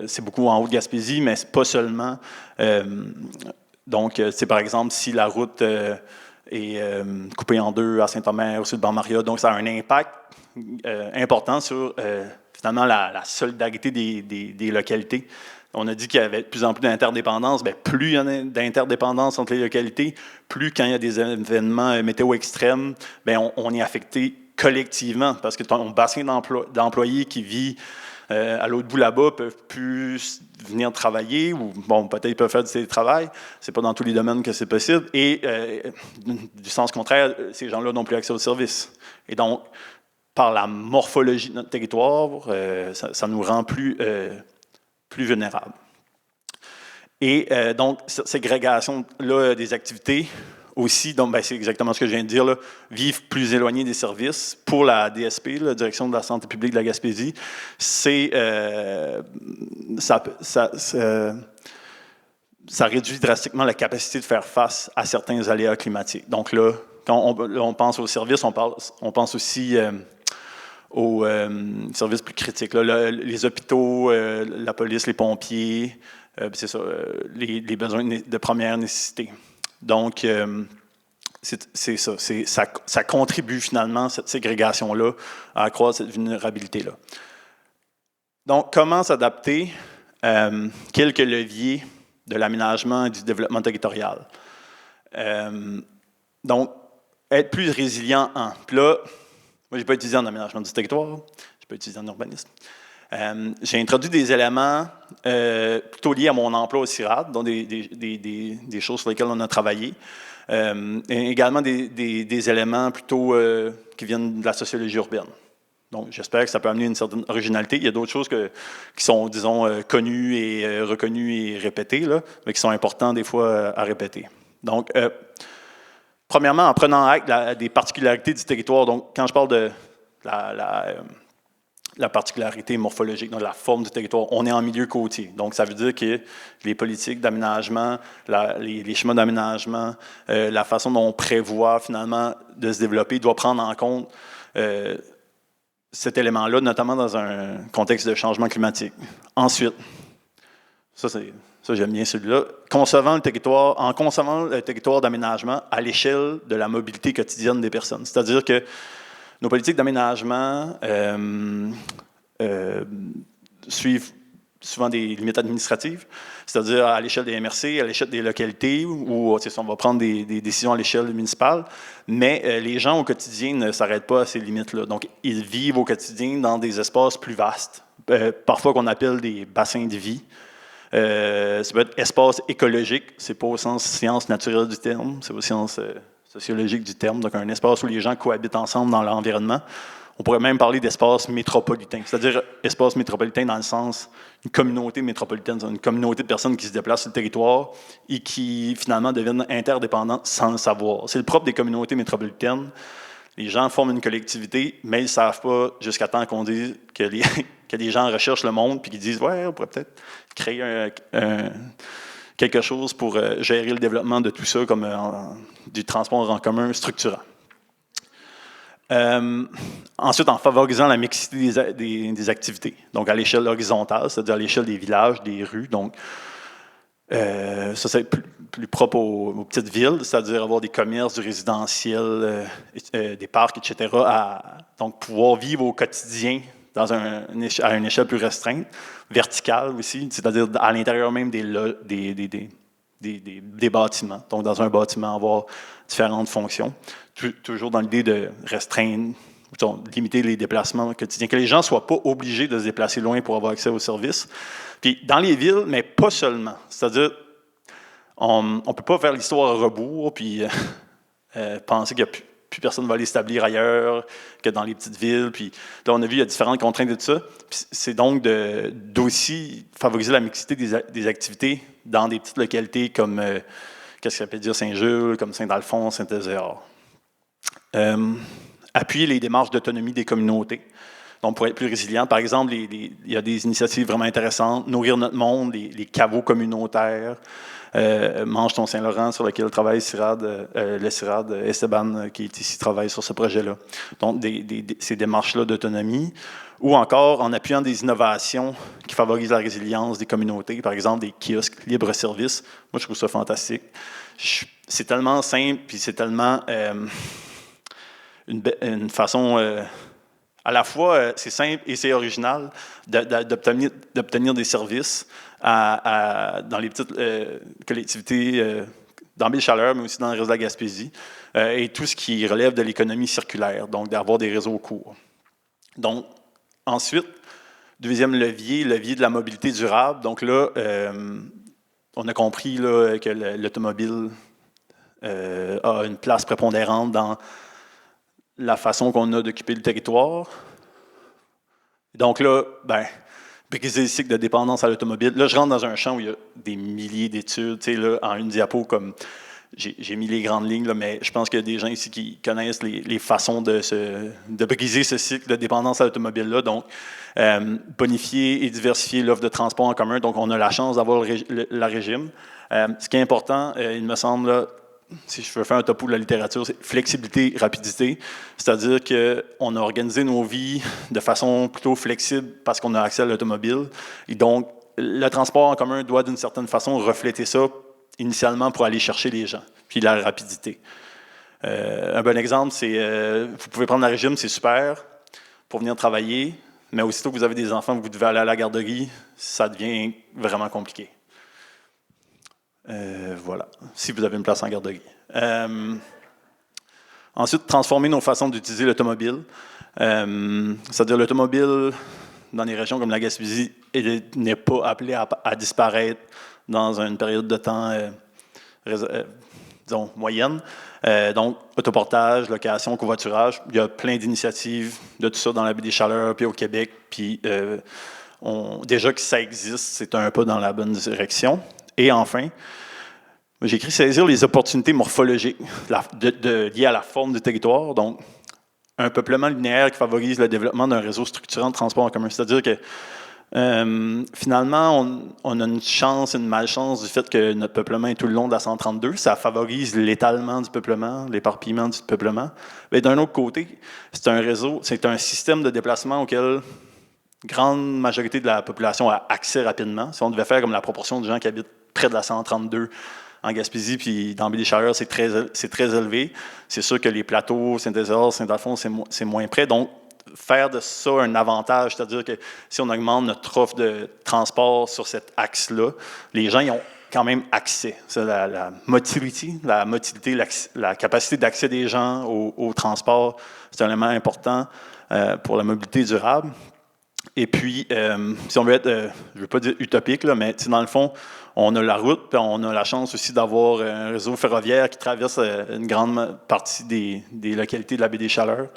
c'est beaucoup en Haute-Gaspésie, mais c'est pas seulement. Donc, c'est par exemple, si la route est coupée en deux à Saint-Omer, au sud de Ban-Maria, donc ça a un impact important sur, finalement, la solidarité des localités. On a dit qu'il y avait de plus en plus d'interdépendance. Bien, plus il y en a d'interdépendance entre les localités, plus quand il y a des événements météo extrêmes, bien, on est affecté collectivement parce que ton bassin d'employés qui vit à l'autre bout là-bas ne peuvent plus venir travailler ou, bon, peut-être ils peuvent faire du télétravail. Ce n'est pas dans tous les domaines que c'est possible. Et du sens contraire, ces gens-là n'ont plus accès aux services. Et donc, par la morphologie de notre territoire, ça nous rend plus vulnérables. Et donc, cette ségrégation-là des activités aussi, donc c'est exactement ce que je viens de dire, là, vivre plus éloigné des services. Pour la DSP, la Direction de la santé publique de la Gaspésie, ça réduit drastiquement la capacité de faire face à certains aléas climatiques. Donc là, quand on pense aux services, on pense aussi aux services plus critiques, là, les hôpitaux, la police, les pompiers, c'est ça, les besoins de première nécessité. Donc, c'est ça, ça contribue finalement, cette ségrégation-là, à accroître cette vulnérabilité-là. Donc, comment s'adapter? Quelques leviers de l'aménagement et du développement territorial. Donc, être plus résilient en. Puis là, moi, je n'ai pas étudié en aménagement du territoire, je n'ai pas étudié en urbanisme. J'ai introduit des éléments plutôt liés à mon emploi au CIRAD, dont des choses sur lesquelles on a travaillé. Et également des éléments plutôt qui viennent de la sociologie urbaine. Donc, j'espère que ça peut amener une certaine originalité. Il y a d'autres choses qui sont, disons, connues et reconnues et répétées, là, mais qui sont importantes des fois à répéter. Donc, premièrement, en prenant acte des particularités du territoire. Donc, quand je parle de la particularité morphologique, donc la forme du territoire, on est en milieu côtier. Donc, ça veut dire que les politiques d'aménagement, les schémas d'aménagement, la façon dont on prévoit finalement de se développer doit prendre en compte cet élément-là, notamment dans un contexte de changement climatique. Ensuite, ça j'aime bien celui-là, en concevant le territoire d'aménagement à l'échelle de la mobilité quotidienne des personnes. C'est-à-dire que nos politiques d'aménagement suivent souvent des limites administratives, c'est-à-dire à l'échelle des MRC, à l'échelle des localités, où on va prendre des décisions à l'échelle municipale, mais les gens au quotidien ne s'arrêtent pas à ces limites-là. Donc, ils vivent au quotidien dans des espaces plus vastes, parfois qu'on appelle des bassins de vie. Ça peut être espace écologique, c'est pas au sens science naturelle du terme, c'est au sens sociologique du terme, donc un espace où les gens cohabitent ensemble dans l'environnement. On pourrait même parler d'espace métropolitain, c'est-à-dire espace métropolitain dans le sens une communauté métropolitaine, une communauté de personnes qui se déplacent sur le territoire et qui finalement deviennent interdépendantes sans le savoir. C'est le propre des communautés métropolitaines. Les gens forment une collectivité, mais ils ne savent pas jusqu'à temps qu'on dise que les gens recherchent le monde puis qu'ils disent « Ouais, on pourrait peut-être créer quelque chose pour gérer le développement de tout ça comme du transport en commun structurant. » Ensuite, en favorisant la mixité des activités, donc à l'échelle horizontale, c'est-à-dire à l'échelle des villages, des rues. Donc, ça, c'est plus propre aux petites villes, c'est-à-dire avoir des commerces, du résidentiel, des parcs, etc. Donc, pouvoir vivre au quotidien à une échelle plus restreinte, verticale aussi, c'est-à-dire à l'intérieur même des bâtiments. Donc, dans un bâtiment, avoir différentes fonctions. Toujours dans l'idée de restreindre, de limiter les déplacements quotidiens, que les gens ne soient pas obligés de se déplacer loin pour avoir accès aux services. Puis, dans les villes, mais pas seulement. C'est-à-dire, on ne peut pas faire l'histoire à rebours, puis penser qu'il n'y a plus personne va aller s'établir ailleurs que dans les petites villes. Puis là, on a vu, il y a différentes contraintes de tout ça. Puis c'est donc d'aussi favoriser la mixité des activités dans des petites localités comme, qu'est-ce que ça peut dire, Saint-Jules, comme Saint-Alphonse, Saint-Ézéard. Appuyer les démarches d'autonomie des communautés. Donc, pour être plus résilient, par exemple, il y a des initiatives vraiment intéressantes. Nourrir notre monde, les caveaux communautaires. Mange ton Saint-Laurent, sur lequel travaille le CIRAD, Esteban, qui est ici, travaille sur ce projet-là. Donc, ces démarches-là d'autonomie. Ou encore, en appuyant des innovations qui favorisent la résilience des communautés, par exemple, des kiosques libre-service. Moi, je trouve ça fantastique. C'est tellement simple, puis c'est tellement une façon... à la fois, c'est simple et c'est original d'obtenir des services dans les petites collectivités dans Ville-Chaleur, mais aussi dans le reste de la Gaspésie, et tout ce qui relève de l'économie circulaire, donc d'avoir des réseaux courts. Donc, ensuite, deuxième levier de la mobilité durable. Donc là, on a compris là, que l'automobile a une place prépondérante dans la façon qu'on a d'occuper le territoire. Donc là, briser le cycle de dépendance à l'automobile. Là, je rentre dans un champ où il y a des milliers d'études. Tu sais, là, en une diapo, comme j'ai mis les grandes lignes, là, mais je pense qu'il y a des gens ici qui connaissent les façons de briser ce cycle de dépendance à l'automobile-là. Donc, bonifier et diversifier l'offre de transport en commun. Donc, on a la chance d'avoir le régime. Ce qui est important, il me semble, là, si je veux faire un topo de la littérature, c'est flexibilité, rapidité. C'est-à-dire qu'on a organisé nos vies de façon plutôt flexible parce qu'on a accès à l'automobile. Et donc, le transport en commun doit d'une certaine façon refléter ça initialement pour aller chercher les gens, puis la rapidité. Un bon exemple, c'est, vous pouvez prendre le régime, c'est super, pour venir travailler. Mais aussitôt que vous avez des enfants, vous devez aller à la garderie, ça devient vraiment compliqué. Voilà, si vous avez une place en garderie. Ensuite, transformer nos façons d'utiliser l'automobile. C'est-à-dire l'automobile, dans les régions comme la Gaspésie, n'est pas appelée à disparaître dans une période de temps, disons, moyenne. Donc, autoportage, location, covoiturage, il y a plein d'initiatives de tout ça dans la baie des Chaleurs, puis au Québec, puis déjà que ça existe, c'est un pas dans la bonne direction. Et enfin, j'ai écrit saisir les opportunités morphologiques liées à la forme du territoire, donc un peuplement linéaire qui favorise le développement d'un réseau structurant de transport en commun. C'est-à-dire que finalement, on a une chance, une malchance du fait que notre peuplement est tout le long de la 132. Ça favorise l'étalement du peuplement, l'éparpillement du peuplement. Mais d'un autre côté, c'est un réseau, c'est un système de déplacement auquel une grande majorité de la population a accès rapidement. Si on devait faire comme la proportion de gens qui habitent près de la 132 en Gaspésie, puis dans Baie-des-Chaleurs, c'est très élevé. C'est sûr que les plateaux, Saint-Désert, Saint-Alphonse, c'est moins près. Donc, faire de ça un avantage, c'est-à-dire que si on augmente notre offre de transport sur cet axe-là, les gens y ont quand même accès. C'est la motilité, la capacité d'accès des gens au transport, c'est un élément important pour la mobilité durable. Et puis, si on veut être, je ne veux pas dire utopique, là, mais dans le fond, on a la route, puis on a la chance aussi d'avoir un réseau ferroviaire qui traverse une grande partie des localités de la baie des Chaleurs.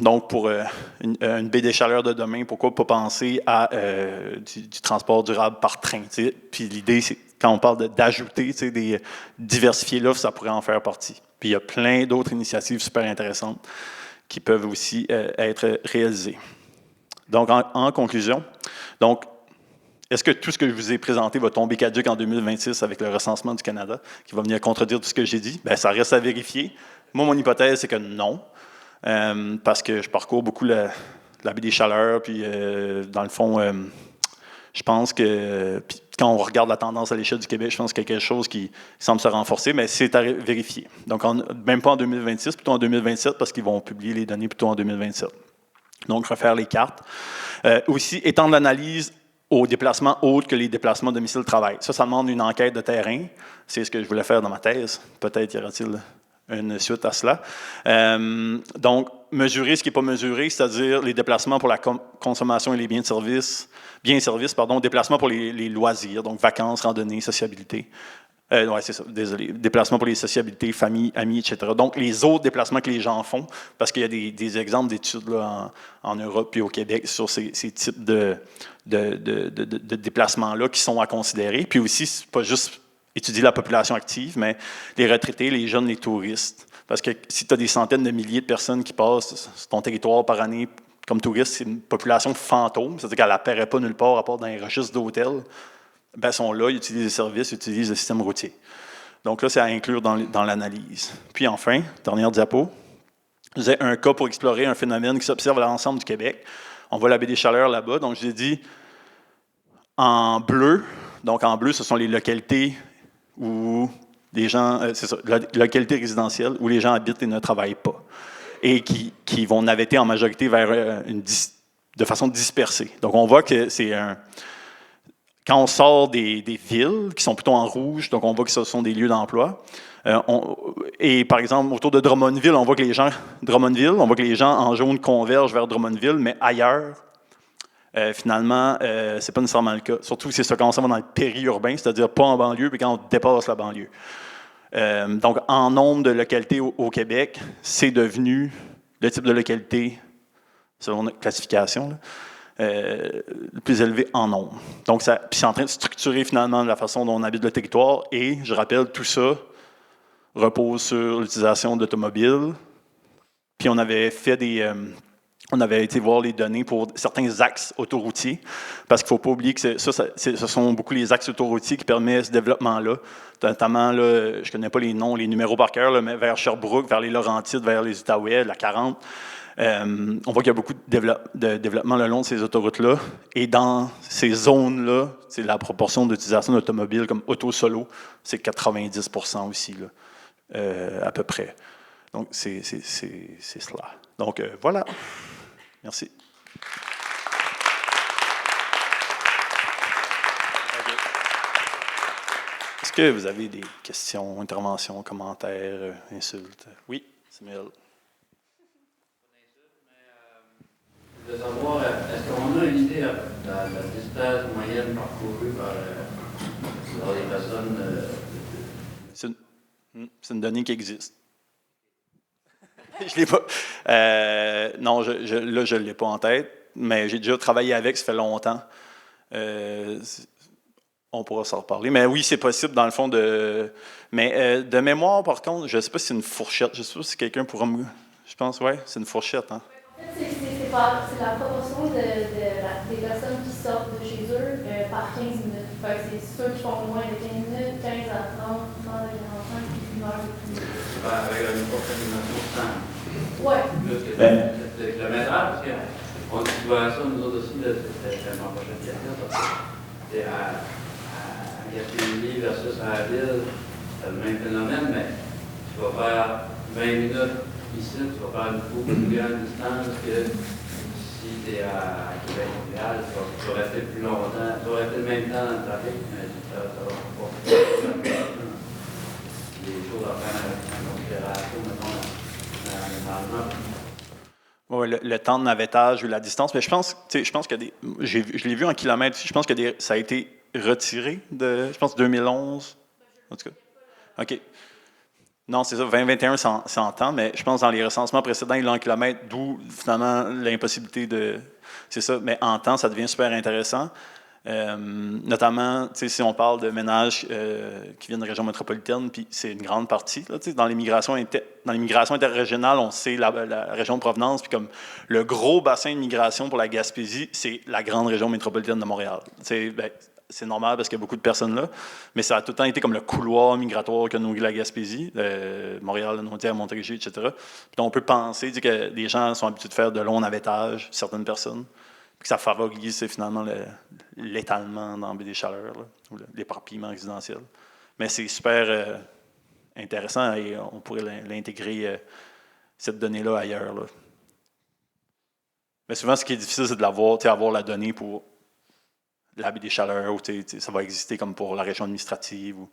Donc, pour une baie des Chaleurs de demain, pourquoi pas penser à du transport durable par train? T'sais? Puis l'idée, c'est quand on parle d'ajouter, diversifier l'offre, ça pourrait en faire partie. Puis il y a plein d'autres initiatives super intéressantes qui peuvent aussi être réalisées. Donc, en conclusion, donc, est-ce que tout ce que je vous ai présenté va tomber caduc en 2026 avec le recensement du Canada, qui va venir contredire tout ce que j'ai dit? Bien, ça reste à vérifier. Moi, mon hypothèse, c'est que non, parce que je parcours beaucoup la baie des Chaleurs, puis dans le fond, je pense que quand on regarde la tendance à l'échelle du Québec, je pense qu'il y a quelque chose qui semble se renforcer, mais c'est à vérifier. Donc, même pas en 2026, plutôt en 2027, parce qu'ils vont publier les données plutôt en 2027. Donc, refaire les cartes. Aussi, étendre l'analyse aux déplacements autres que les déplacements domicile-travail. Ça demande une enquête de terrain. C'est ce que je voulais faire dans ma thèse. Peut-être y aura-t-il une suite à cela. Donc, mesurer ce qui n'est pas mesuré, c'est-à-dire les déplacements pour la consommation et les biens et services, déplacements pour les loisirs, donc vacances, randonnées, sociabilité. Oui, c'est ça, désolé. Déplacements pour les sociabilités, famille, amis, etc. Donc, les autres déplacements que les gens font, parce qu'il y a des exemples d'études là, en Europe puis au Québec sur ces types de déplacements-là qui sont à considérer. Puis aussi, c'est pas juste étudier la population active, mais les retraités, les jeunes, les touristes. Parce que si tu as des centaines de milliers de personnes qui passent sur ton territoire par année comme touristes, c'est une population fantôme, c'est-à-dire qu'elle n'apparaît pas nulle part à part dans les registres d'hôtels. Ben, sont là, ils utilisent les services, ils utilisent le système routier. Donc là, c'est à inclure dans l'analyse. Puis enfin, dernière diapo, j'ai un cas pour explorer un phénomène qui s'observe à l'ensemble du Québec. On voit la baie des Chaleurs là-bas, donc je vous ai dit en bleu. Donc en bleu, ce sont les localités où les gens, c'est ça, localités résidentielles où les gens habitent et ne travaillent pas. Et qui vont navetter en majorité vers de façon dispersée. Donc on voit que c'est quand on sort des villes, qui sont plutôt en rouge, donc on voit que ce sont des lieux d'emploi. Et par exemple, autour de Drummondville, on voit que les gens en jaune convergent vers Drummondville, mais ailleurs, finalement, c'est pas nécessairement le cas. Surtout, c'est ça quand on s'en va dans le périurbain, c'est-à-dire pas en banlieue, puis quand on dépasse la banlieue. Donc, en nombre de localités au Québec, c'est devenu le type de localité, selon notre classification, là, le plus élevé en nombre. Donc, c'est en train de structurer finalement la façon dont on habite le territoire. Et, je rappelle, tout ça repose sur l'utilisation d'automobiles. Puis, on avait été voir les données pour certains axes autoroutiers, parce qu'il ne faut pas oublier que ce sont beaucoup les axes autoroutiers qui permettent ce développement-là. Notamment, là, je ne connais pas les noms, les numéros par cœur, là, mais vers Sherbrooke, vers les Laurentides, vers les Outaouais, la 40. On voit qu'il y a beaucoup de développement le long de ces autoroutes-là. Et dans ces zones-là, c'est la proportion d'utilisation d'automobiles comme auto-solo, c'est 90% aussi, là, à peu près. Donc, c'est cela. Donc, voilà. Merci. Est-ce que vous avez des questions, interventions, commentaires, insultes? Oui, Samuel. Je veux savoir, est-ce qu'on a une idée de la distance moyenne parcourue par les personnes? C'est une donnée qui existe. Je l'ai pas. Non, là, je ne l'ai pas en tête, mais j'ai déjà travaillé avec, ça fait longtemps. On pourra s'en reparler. Mais oui, c'est possible, dans le fond, mais de mémoire, par contre, je ne sais pas si c'est une fourchette. Je ne sais pas si quelqu'un pourra me... Je pense, oui, c'est une fourchette. Hein? En fait, c'est la proportion des personnes qui sortent de chez eux par 15 minutes. Fait que c'est ceux qui font moins de 15 minutes, 15 à 30, 30 à 45, puis 1 heure de plus. Avec une approximation de temps. Oui. Plus que le kilomètrage, parce qu'on voit ça, nous autres aussi, c'est ma prochaine question, parce que c'est à Gaspésie versus à la ville, c'est le même phénomène, mais tu vas faire 20 minutes ici, tu vas faire une beaucoup plus grande distance que si tu es à Québec-Montréal, tu vas rester plus longtemps, tu vas rester le même temps dans le trafic, mais ça va pas des choses à faire en considération, mettons, dans le Oui, le temps de navettage ou la distance, mais je pense que je l'ai vu en kilomètres, je pense que ça a été retiré de, je pense, 2011, en tout cas. OK. Non, c'est ça, 2021, c'est en temps, mais je pense que dans les recensements précédents, il est en kilomètres, d'où, finalement, l'impossibilité de... C'est ça, mais en temps, ça devient super intéressant. Notamment, si on parle de ménages qui viennent de région métropolitaine, puis c'est une grande partie. Là, dans l'immigration interrégionale, on sait la région de provenance, puis comme le gros bassin de migration pour la Gaspésie, c'est la grande région métropolitaine de Montréal. C'est normal parce qu'il y a beaucoup de personnes là, mais ça a tout le temps été comme le couloir migratoire que nourrit la Gaspésie, Montréal, Naudière, Montérégie, etc. Puis on peut penser que les gens sont habitués de faire de longs navetages, certaines personnes, puis que ça favorise finalement l'étalement dans des chaleurs, là, ou l'éparpillement résidentiel. Mais c'est super intéressant et on pourrait l'intégrer, cette donnée-là, ailleurs. Là. Mais souvent, ce qui est difficile, c'est de avoir la donnée pour la baie des Chaleurs, où ça va exister comme pour la région administrative. Ou...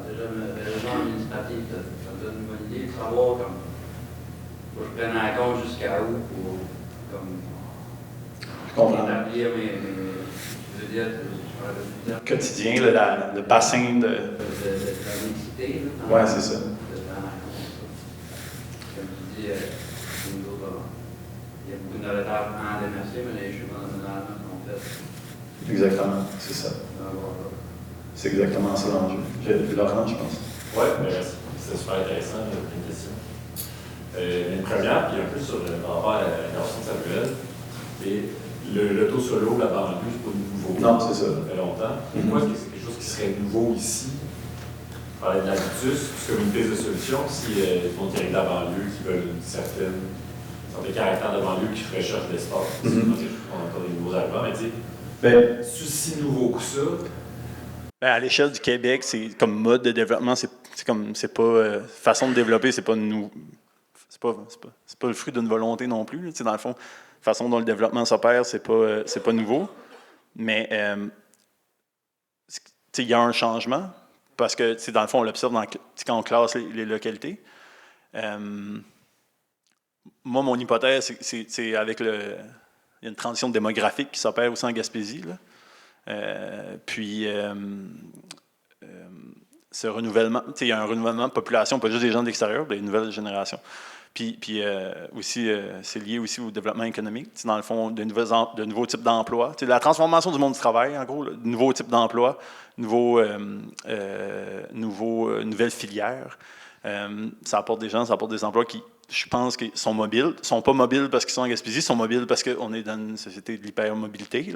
Déjà, la région administrative, ça me donne une bonne idée de savoir comme faut que je prenne en compte jusqu'à où pour comme établir je veux dire, quotidien, le bassin de la mixité. Oui, c'est ça. Comme tu dis, nous autres, il y a beaucoup de navettages en démercier, mais les chemins généralement sont faits. Exactement, c'est ça. C'est exactement ça l'enjeu. Laurent, je pense. Oui, c'est super intéressant, une question. Une première, puis un peu par rapport à l'intervention de Samuel, et l'auto solo, la banlieue, c'est pas nouveau. Non, c'est ça. Ça fait longtemps. Pourquoi est-ce que c'est quelque chose qui serait nouveau ici? On parlait de l'habitus, c'est comme une piste de solution. Si les gens qui de la banlieue, qui veulent certains caractères de banlieue qui recherchent l'espace, on a pas des nouveaux arguments, mais tu sais, c'est si nouveau que ça. À l'échelle du Québec, c'est comme mode de développement, c'est pas façon de développer, c'est pas nous, c'est pas le fruit d'une volonté non plus. Là, dans le fond, la façon dont le développement s'opère, c'est pas nouveau, mais il y a un changement parce que dans le fond, on l'observe quand on classe les localités. Moi, mon hypothèse, c'est avec il y a une transition démographique qui s'opère aussi en Gaspésie. Là. Ce renouvellement, il y a un renouvellement de population, pas juste des gens de l'extérieur, des nouvelles générations. Puis aussi, c'est lié aussi au développement économique, dans le fond, de nouveaux types d'emplois. La transformation du monde du travail, en gros, de nouveaux types d'emplois, nouvelles filières. Ça apporte des gens, ça apporte des emplois qui, je pense, qui sont mobiles. Ils ne sont pas mobiles parce qu'ils sont en Gaspésie, ils sont mobiles parce qu'on est dans une société de l'hypermobilité.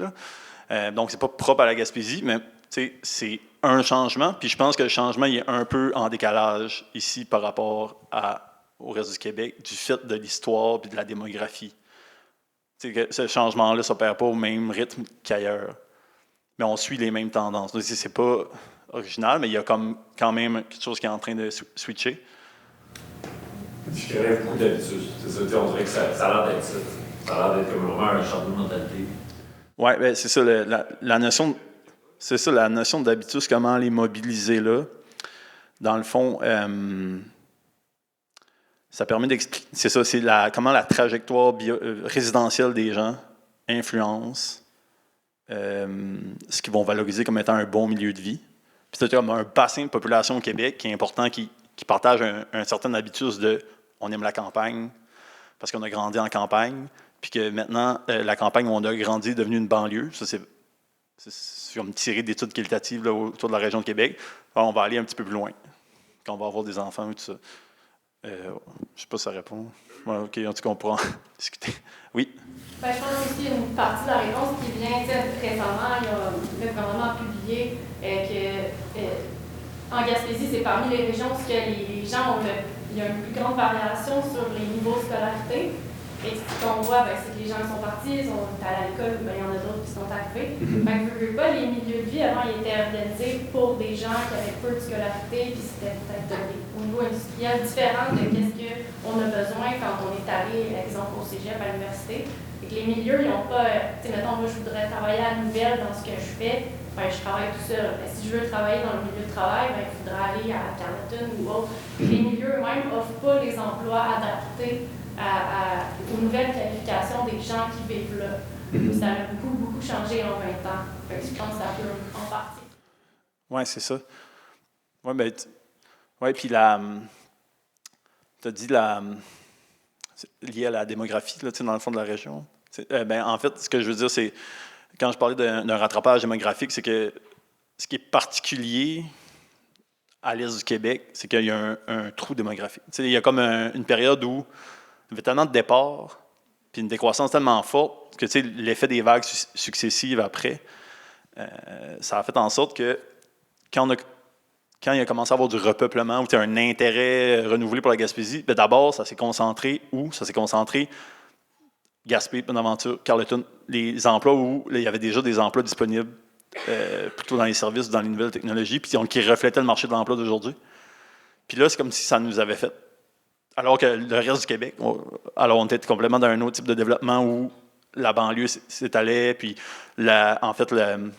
Donc, c'est pas propre à la Gaspésie, mais c'est un changement. Puis je pense que le changement il est un peu en décalage ici par rapport au reste du Québec, du fait de l'histoire et de la démographie. Que ce changement-là ne s'opère pas au même rythme qu'ailleurs. Mais on suit les mêmes tendances. Donc, c'est pas original, mais il y a quand même quelque chose qui est en train de switcher. Je crée beaucoup d'habitudes. C'est ça, on dirait que ça a l'air d'être ça. Ça a l'air d'être comme vraiment un changement de mentalité. Oui, ben c'est ça, la notion. C'est ça, la notion d'habitus, comment les mobiliser là. Dans le fond, ça permet d'expliquer. C'est ça, c'est comment la trajectoire résidentielle des gens influence ce qu'ils vont valoriser comme étant un bon milieu de vie. Puis c'est comme un bassin de population au Québec qui est important, qui partage un certain habitus de on aime la campagne parce qu'on a grandi en campagne, puis que maintenant, la campagne où on a grandi est devenue une banlieue. Ça, c'est comme tiré d'études qualitatives là, autour de la région de Québec. Alors, on va aller un petit peu plus loin quand on va avoir des enfants et tout ça. Je ne sais pas si ça répond. Ouais, OK, en tout cas, on pourra en discuter. Oui? Ben, je pense aussi une partie de la réponse qui vient récemment, le gouvernement a publié en Gaspésie, c'est parmi les régions où les gens il y a une plus grande variation sur les niveaux de scolarité. Et ce qu'on voit, c'est que les gens sont partis, ils sont allés à l'école, il y en a d'autres qui sont arrivés. Pas, les milieux de vie, avant, ils étaient organisés pour des gens qui avaient peu de scolarité, puis c'était peut-être au niveau industriel différent de ce qu'on a besoin quand on est allé, par exemple, au cégep, à l'université. Et que les milieux, ils n'ont pas, mettons, moi, je voudrais travailler à Nouvelle dans ce que je fais, je travaille tout seul. Mais si je veux travailler dans le milieu de travail, il faudra aller à Carleton ou autre. Les milieux eux-mêmes n'offrent pas les emplois adaptés aux nouvelles qualifications des gens qui vivent là. Ça a beaucoup changé en 20 ans. Je pense que ça peut en partie. Oui, c'est ça. Oui, bien, puis tu as dit lié à la démographie, là, dans le fond de la région. En fait, ce que je veux dire, c'est, quand je parlais d'un rattrapage démographique, c'est que ce qui est particulier à l'est du Québec, c'est qu'il y a un trou démographique. Il y a comme une période où il y avait tellement de départs, puis une décroissance tellement forte que l'effet des vagues successives après, ça a fait en sorte que quand il a commencé à avoir du repeuplement, où il y a un intérêt renouvelé pour la Gaspésie, d'abord, ça s'est concentré où? Ça s'est concentré Gaspé, Bonaventure, Carleton, les emplois où il y avait déjà des emplois disponibles, plutôt dans les services, dans les nouvelles technologies, puis qui reflétaient le marché de l'emploi d'aujourd'hui. Puis là, c'est comme si ça nous avait fait. Alors que le reste du Québec, alors on était complètement dans un autre type de développement où la banlieue s'étalait, puis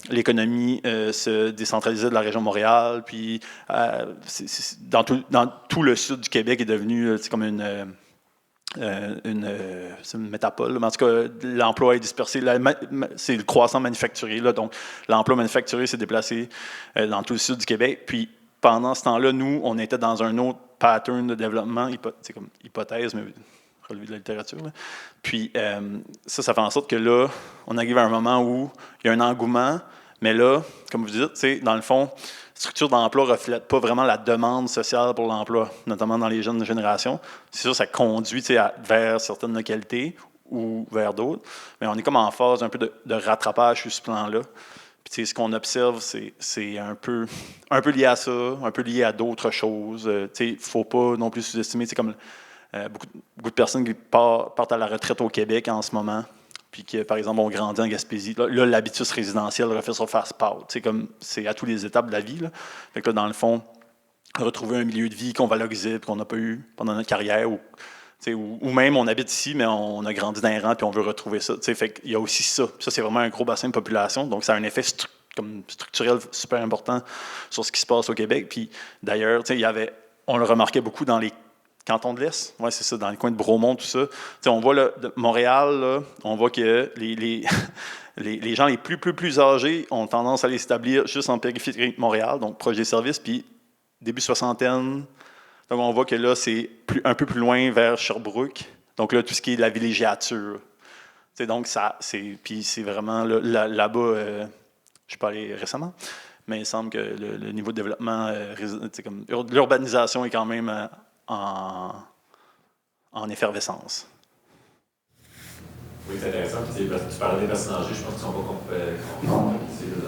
l'économie se décentralisait de la région de Montréal, puis dans tout le sud du Québec est devenu comme une métropole. En tout cas, l'emploi est dispersé. C'est le croissant manufacturier. Là, donc, l'emploi manufacturier s'est déplacé dans tout le sud du Québec. Puis, pendant ce temps-là, nous, on était dans un autre pattern de développement, c'est comme hypothèse, mais relevé de la littérature. Là. Puis, ça fait en sorte que là, on arrive à un moment où il y a un engouement, mais là, comme vous dites, dans le fond, la structure d'emploi ne reflète pas vraiment la demande sociale pour l'emploi, notamment dans les jeunes générations. C'est sûr, ça conduit vers certaines localités ou vers d'autres, mais on est comme en phase un peu de rattrapage sur ce plan-là. Puis, ce qu'on observe, c'est un peu lié à ça, un peu lié à d'autres choses. Il ne faut pas non plus sous-estimer, comme beaucoup de personnes qui partent à la retraite au Québec en ce moment, puis qui, par exemple, ont grandi en Gaspésie. Là, l'habitus résidentiel refait surface part. C'est à toutes les étapes de la vie. Là. Fait que là, dans le fond, retrouver un milieu de vie qu'on valorisait et qu'on n'a pas eu pendant notre carrière, ou même on habite ici, mais on a grandi dans un rang puis on veut retrouver ça. Fait qu'il y a aussi ça. Ça, c'est vraiment un gros bassin de population. Donc, ça a un effet structurel super important sur ce qui se passe au Québec. Puis d'ailleurs, on le remarquait beaucoup dans les cantons de l'Est. Oui, c'est ça, dans les coins de Bromont, tout ça. On voit là, de Montréal, là, on voit que les gens les plus âgés ont tendance à les établir juste en périphérie de Montréal, donc proche des services, puis début soixantaine. Donc, on voit que là, c'est un peu plus loin vers Sherbrooke. Donc, là, tout ce qui est de la villégiature. Donc, puis c'est vraiment là-bas, je ne suis pas allé récemment, mais il semble que le niveau de développement, l'urbanisation est quand même en effervescence. Oui, c'est intéressant. Tu parlais des personnes âgées, je pense qu'ils ne sont pas compétitifs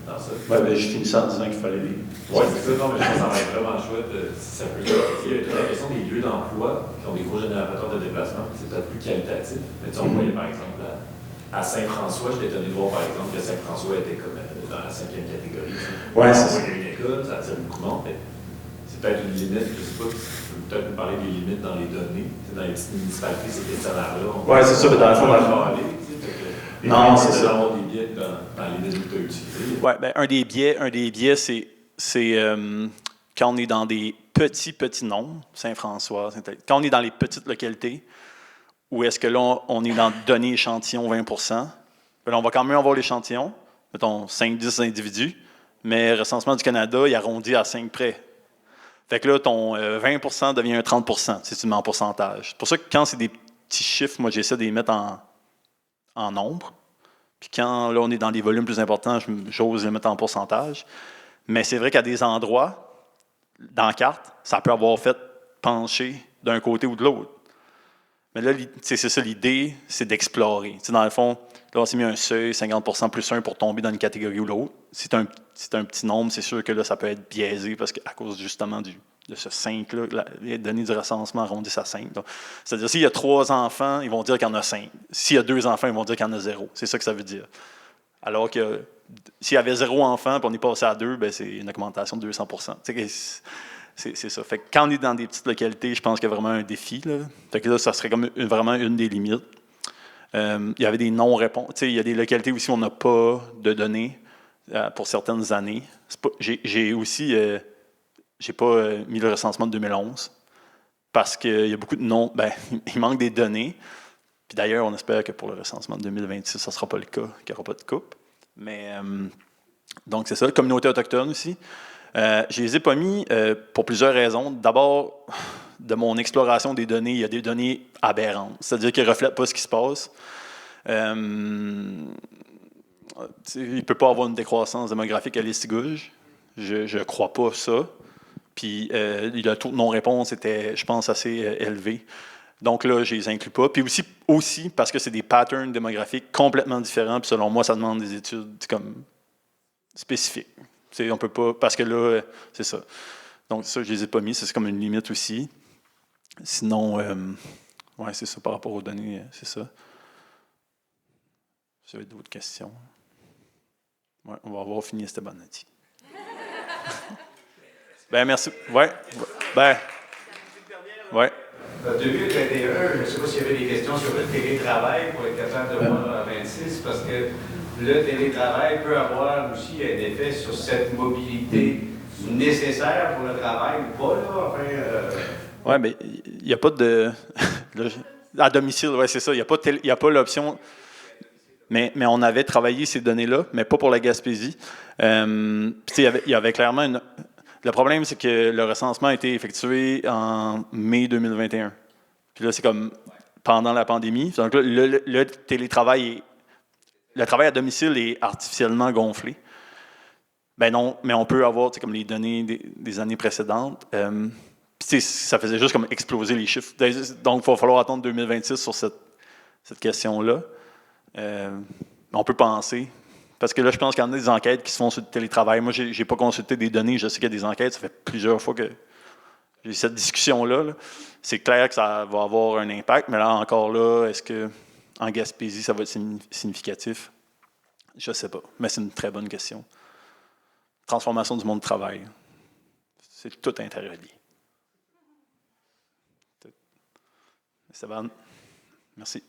dans ça. Oui, bien, je finis ça en disant qu'il fallait les. Oui, c'est ça. Non, mais je pense que ça va être vraiment chouette si ça peut. Il y a toute la question des lieux d'emploi qui ont des gros générateurs de déplacement. C'est peut-être plus qualitatif. Mais on voyait par exemple à Saint-François, j'étais étonné de voir par exemple que Saint-François était comme dans la 5e catégorie. Oui, c'est ça. Il y a une école, ça attire beaucoup de monde. c'est peut-être une limite, je ne sais pas, tu peux peut-être nous parler des limites dans les données. Dans les petites municipalités, ces questionnaires-là. Oui, c'est ça, mais dans le fond, non, c'est ça. Avoir des biais dans les données que tu as utilisées. Oui, bien, un des biais, c'est quand on est dans des petits nombres, Saint-François, quand on est dans les petites localités, où est-ce que là, on est dans données échantillon 20 bien là, on va quand même avoir l'échantillon, mettons 5-10 individus, mais le recensement du Canada, il arrondit à 5 près. Fait que là, ton 20 devient un 30 si tu mets en pourcentage. C'est pour ça que quand c'est des petits chiffres, moi, j'essaie de les mettre en nombre. Puis quand là, on est dans des volumes plus importants, j'ose les mettre en pourcentage. Mais c'est vrai qu'à des endroits, dans la carte, ça peut avoir fait pencher d'un côté ou de l'autre. Mais là, c'est ça l'idée, c'est d'explorer. Dans le fond, là, on s'est mis un seuil, 50 plus 1 pour tomber dans une catégorie ou l'autre. Si c'est un petit nombre, c'est sûr que là, ça peut être biaisé parce qu'à cause justement de ce 5-là, les données du recensement arrondissent à 5. C'est-à-dire, s'il y a 3 enfants, ils vont dire qu'il y en a 5. S'il y a 2 enfants, ils vont dire qu'il y en a 0. C'est ça que ça veut dire. Alors que s'il y avait 0 enfant et on est passé à 2, ben, c'est une augmentation de 200 C'est ça. Fait que quand on est dans des petites localités, je pense qu'il y a vraiment un défi. Là. Fait que là, ça serait comme vraiment une des limites. Il y avait des non-réponses. Il y a des localités aussi où on n'a pas de données pour certaines années. J'ai aussi j'ai pas mis le recensement de 2011 parce qu'il y a beaucoup de non. Ben, il manque des données. Puis d'ailleurs, on espère que pour le recensement de 2026, ça ne sera pas le cas, qu'il n'y aura pas de coupe. Mais donc, c'est ça. La communauté autochtone aussi. Je ne les ai pas mis pour plusieurs raisons. D'abord, de mon exploration des données, il y a des données aberrantes, c'est-à-dire qu'ils ne reflètent pas ce qui se passe. Il ne peut pas avoir une décroissance démographique à l'Estigouge. Je ne crois pas ça. Puis le taux de non-réponse était, je pense, assez élevé. Donc là, je ne les inclus pas. Puis aussi parce que c'est des patterns démographiques complètement différents. Puis selon moi, ça demande des études comme spécifiques. On peut pas, parce que là, c'est ça. Donc ça, je ne les ai pas mis. C'est comme une limite aussi. Sinon, ouais, c'est ça par rapport aux données, c'est ça. Si vous avez d'autres questions. Ouais, on va avoir fini Esteban Nati. Ben merci. Ouais. Ben. Ouais. 2021, je ne sais pas s'il y avait des questions sur le télétravail pour être capable de voir en 26, parce que le télétravail peut avoir aussi un effet sur cette mobilité nécessaire pour le travail ou pas, là, enfin... Oui, mais il n'y a pas de... à domicile, oui, c'est ça. Il n'y a pas l'option... Mais on avait travaillé ces données-là, mais pas pour la Gaspésie. Il y avait clairement une... Le problème, c'est que le recensement a été effectué en mai 2021. Puis là, c'est comme pendant la pandémie. Donc là, le télétravail, le travail à domicile est artificiellement gonflé. Ben non, mais on peut avoir comme les données des années précédentes. Puis ça faisait juste comme exploser les chiffres. Donc, il va falloir attendre 2026 sur cette question-là. On peut penser. Parce que là, je pense qu'il y en a des enquêtes qui se font sur le télétravail. Moi, je n'ai pas consulté des données. Je sais qu'il y a des enquêtes. Ça fait plusieurs fois que j'ai cette discussion-là. Là. C'est clair que ça va avoir un impact. Mais là, encore là, est-ce qu'en Gaspésie, ça va être significatif? Je ne sais pas. Mais c'est une très bonne question. Transformation du monde du travail. C'est tout interrelié. Esteban, merci.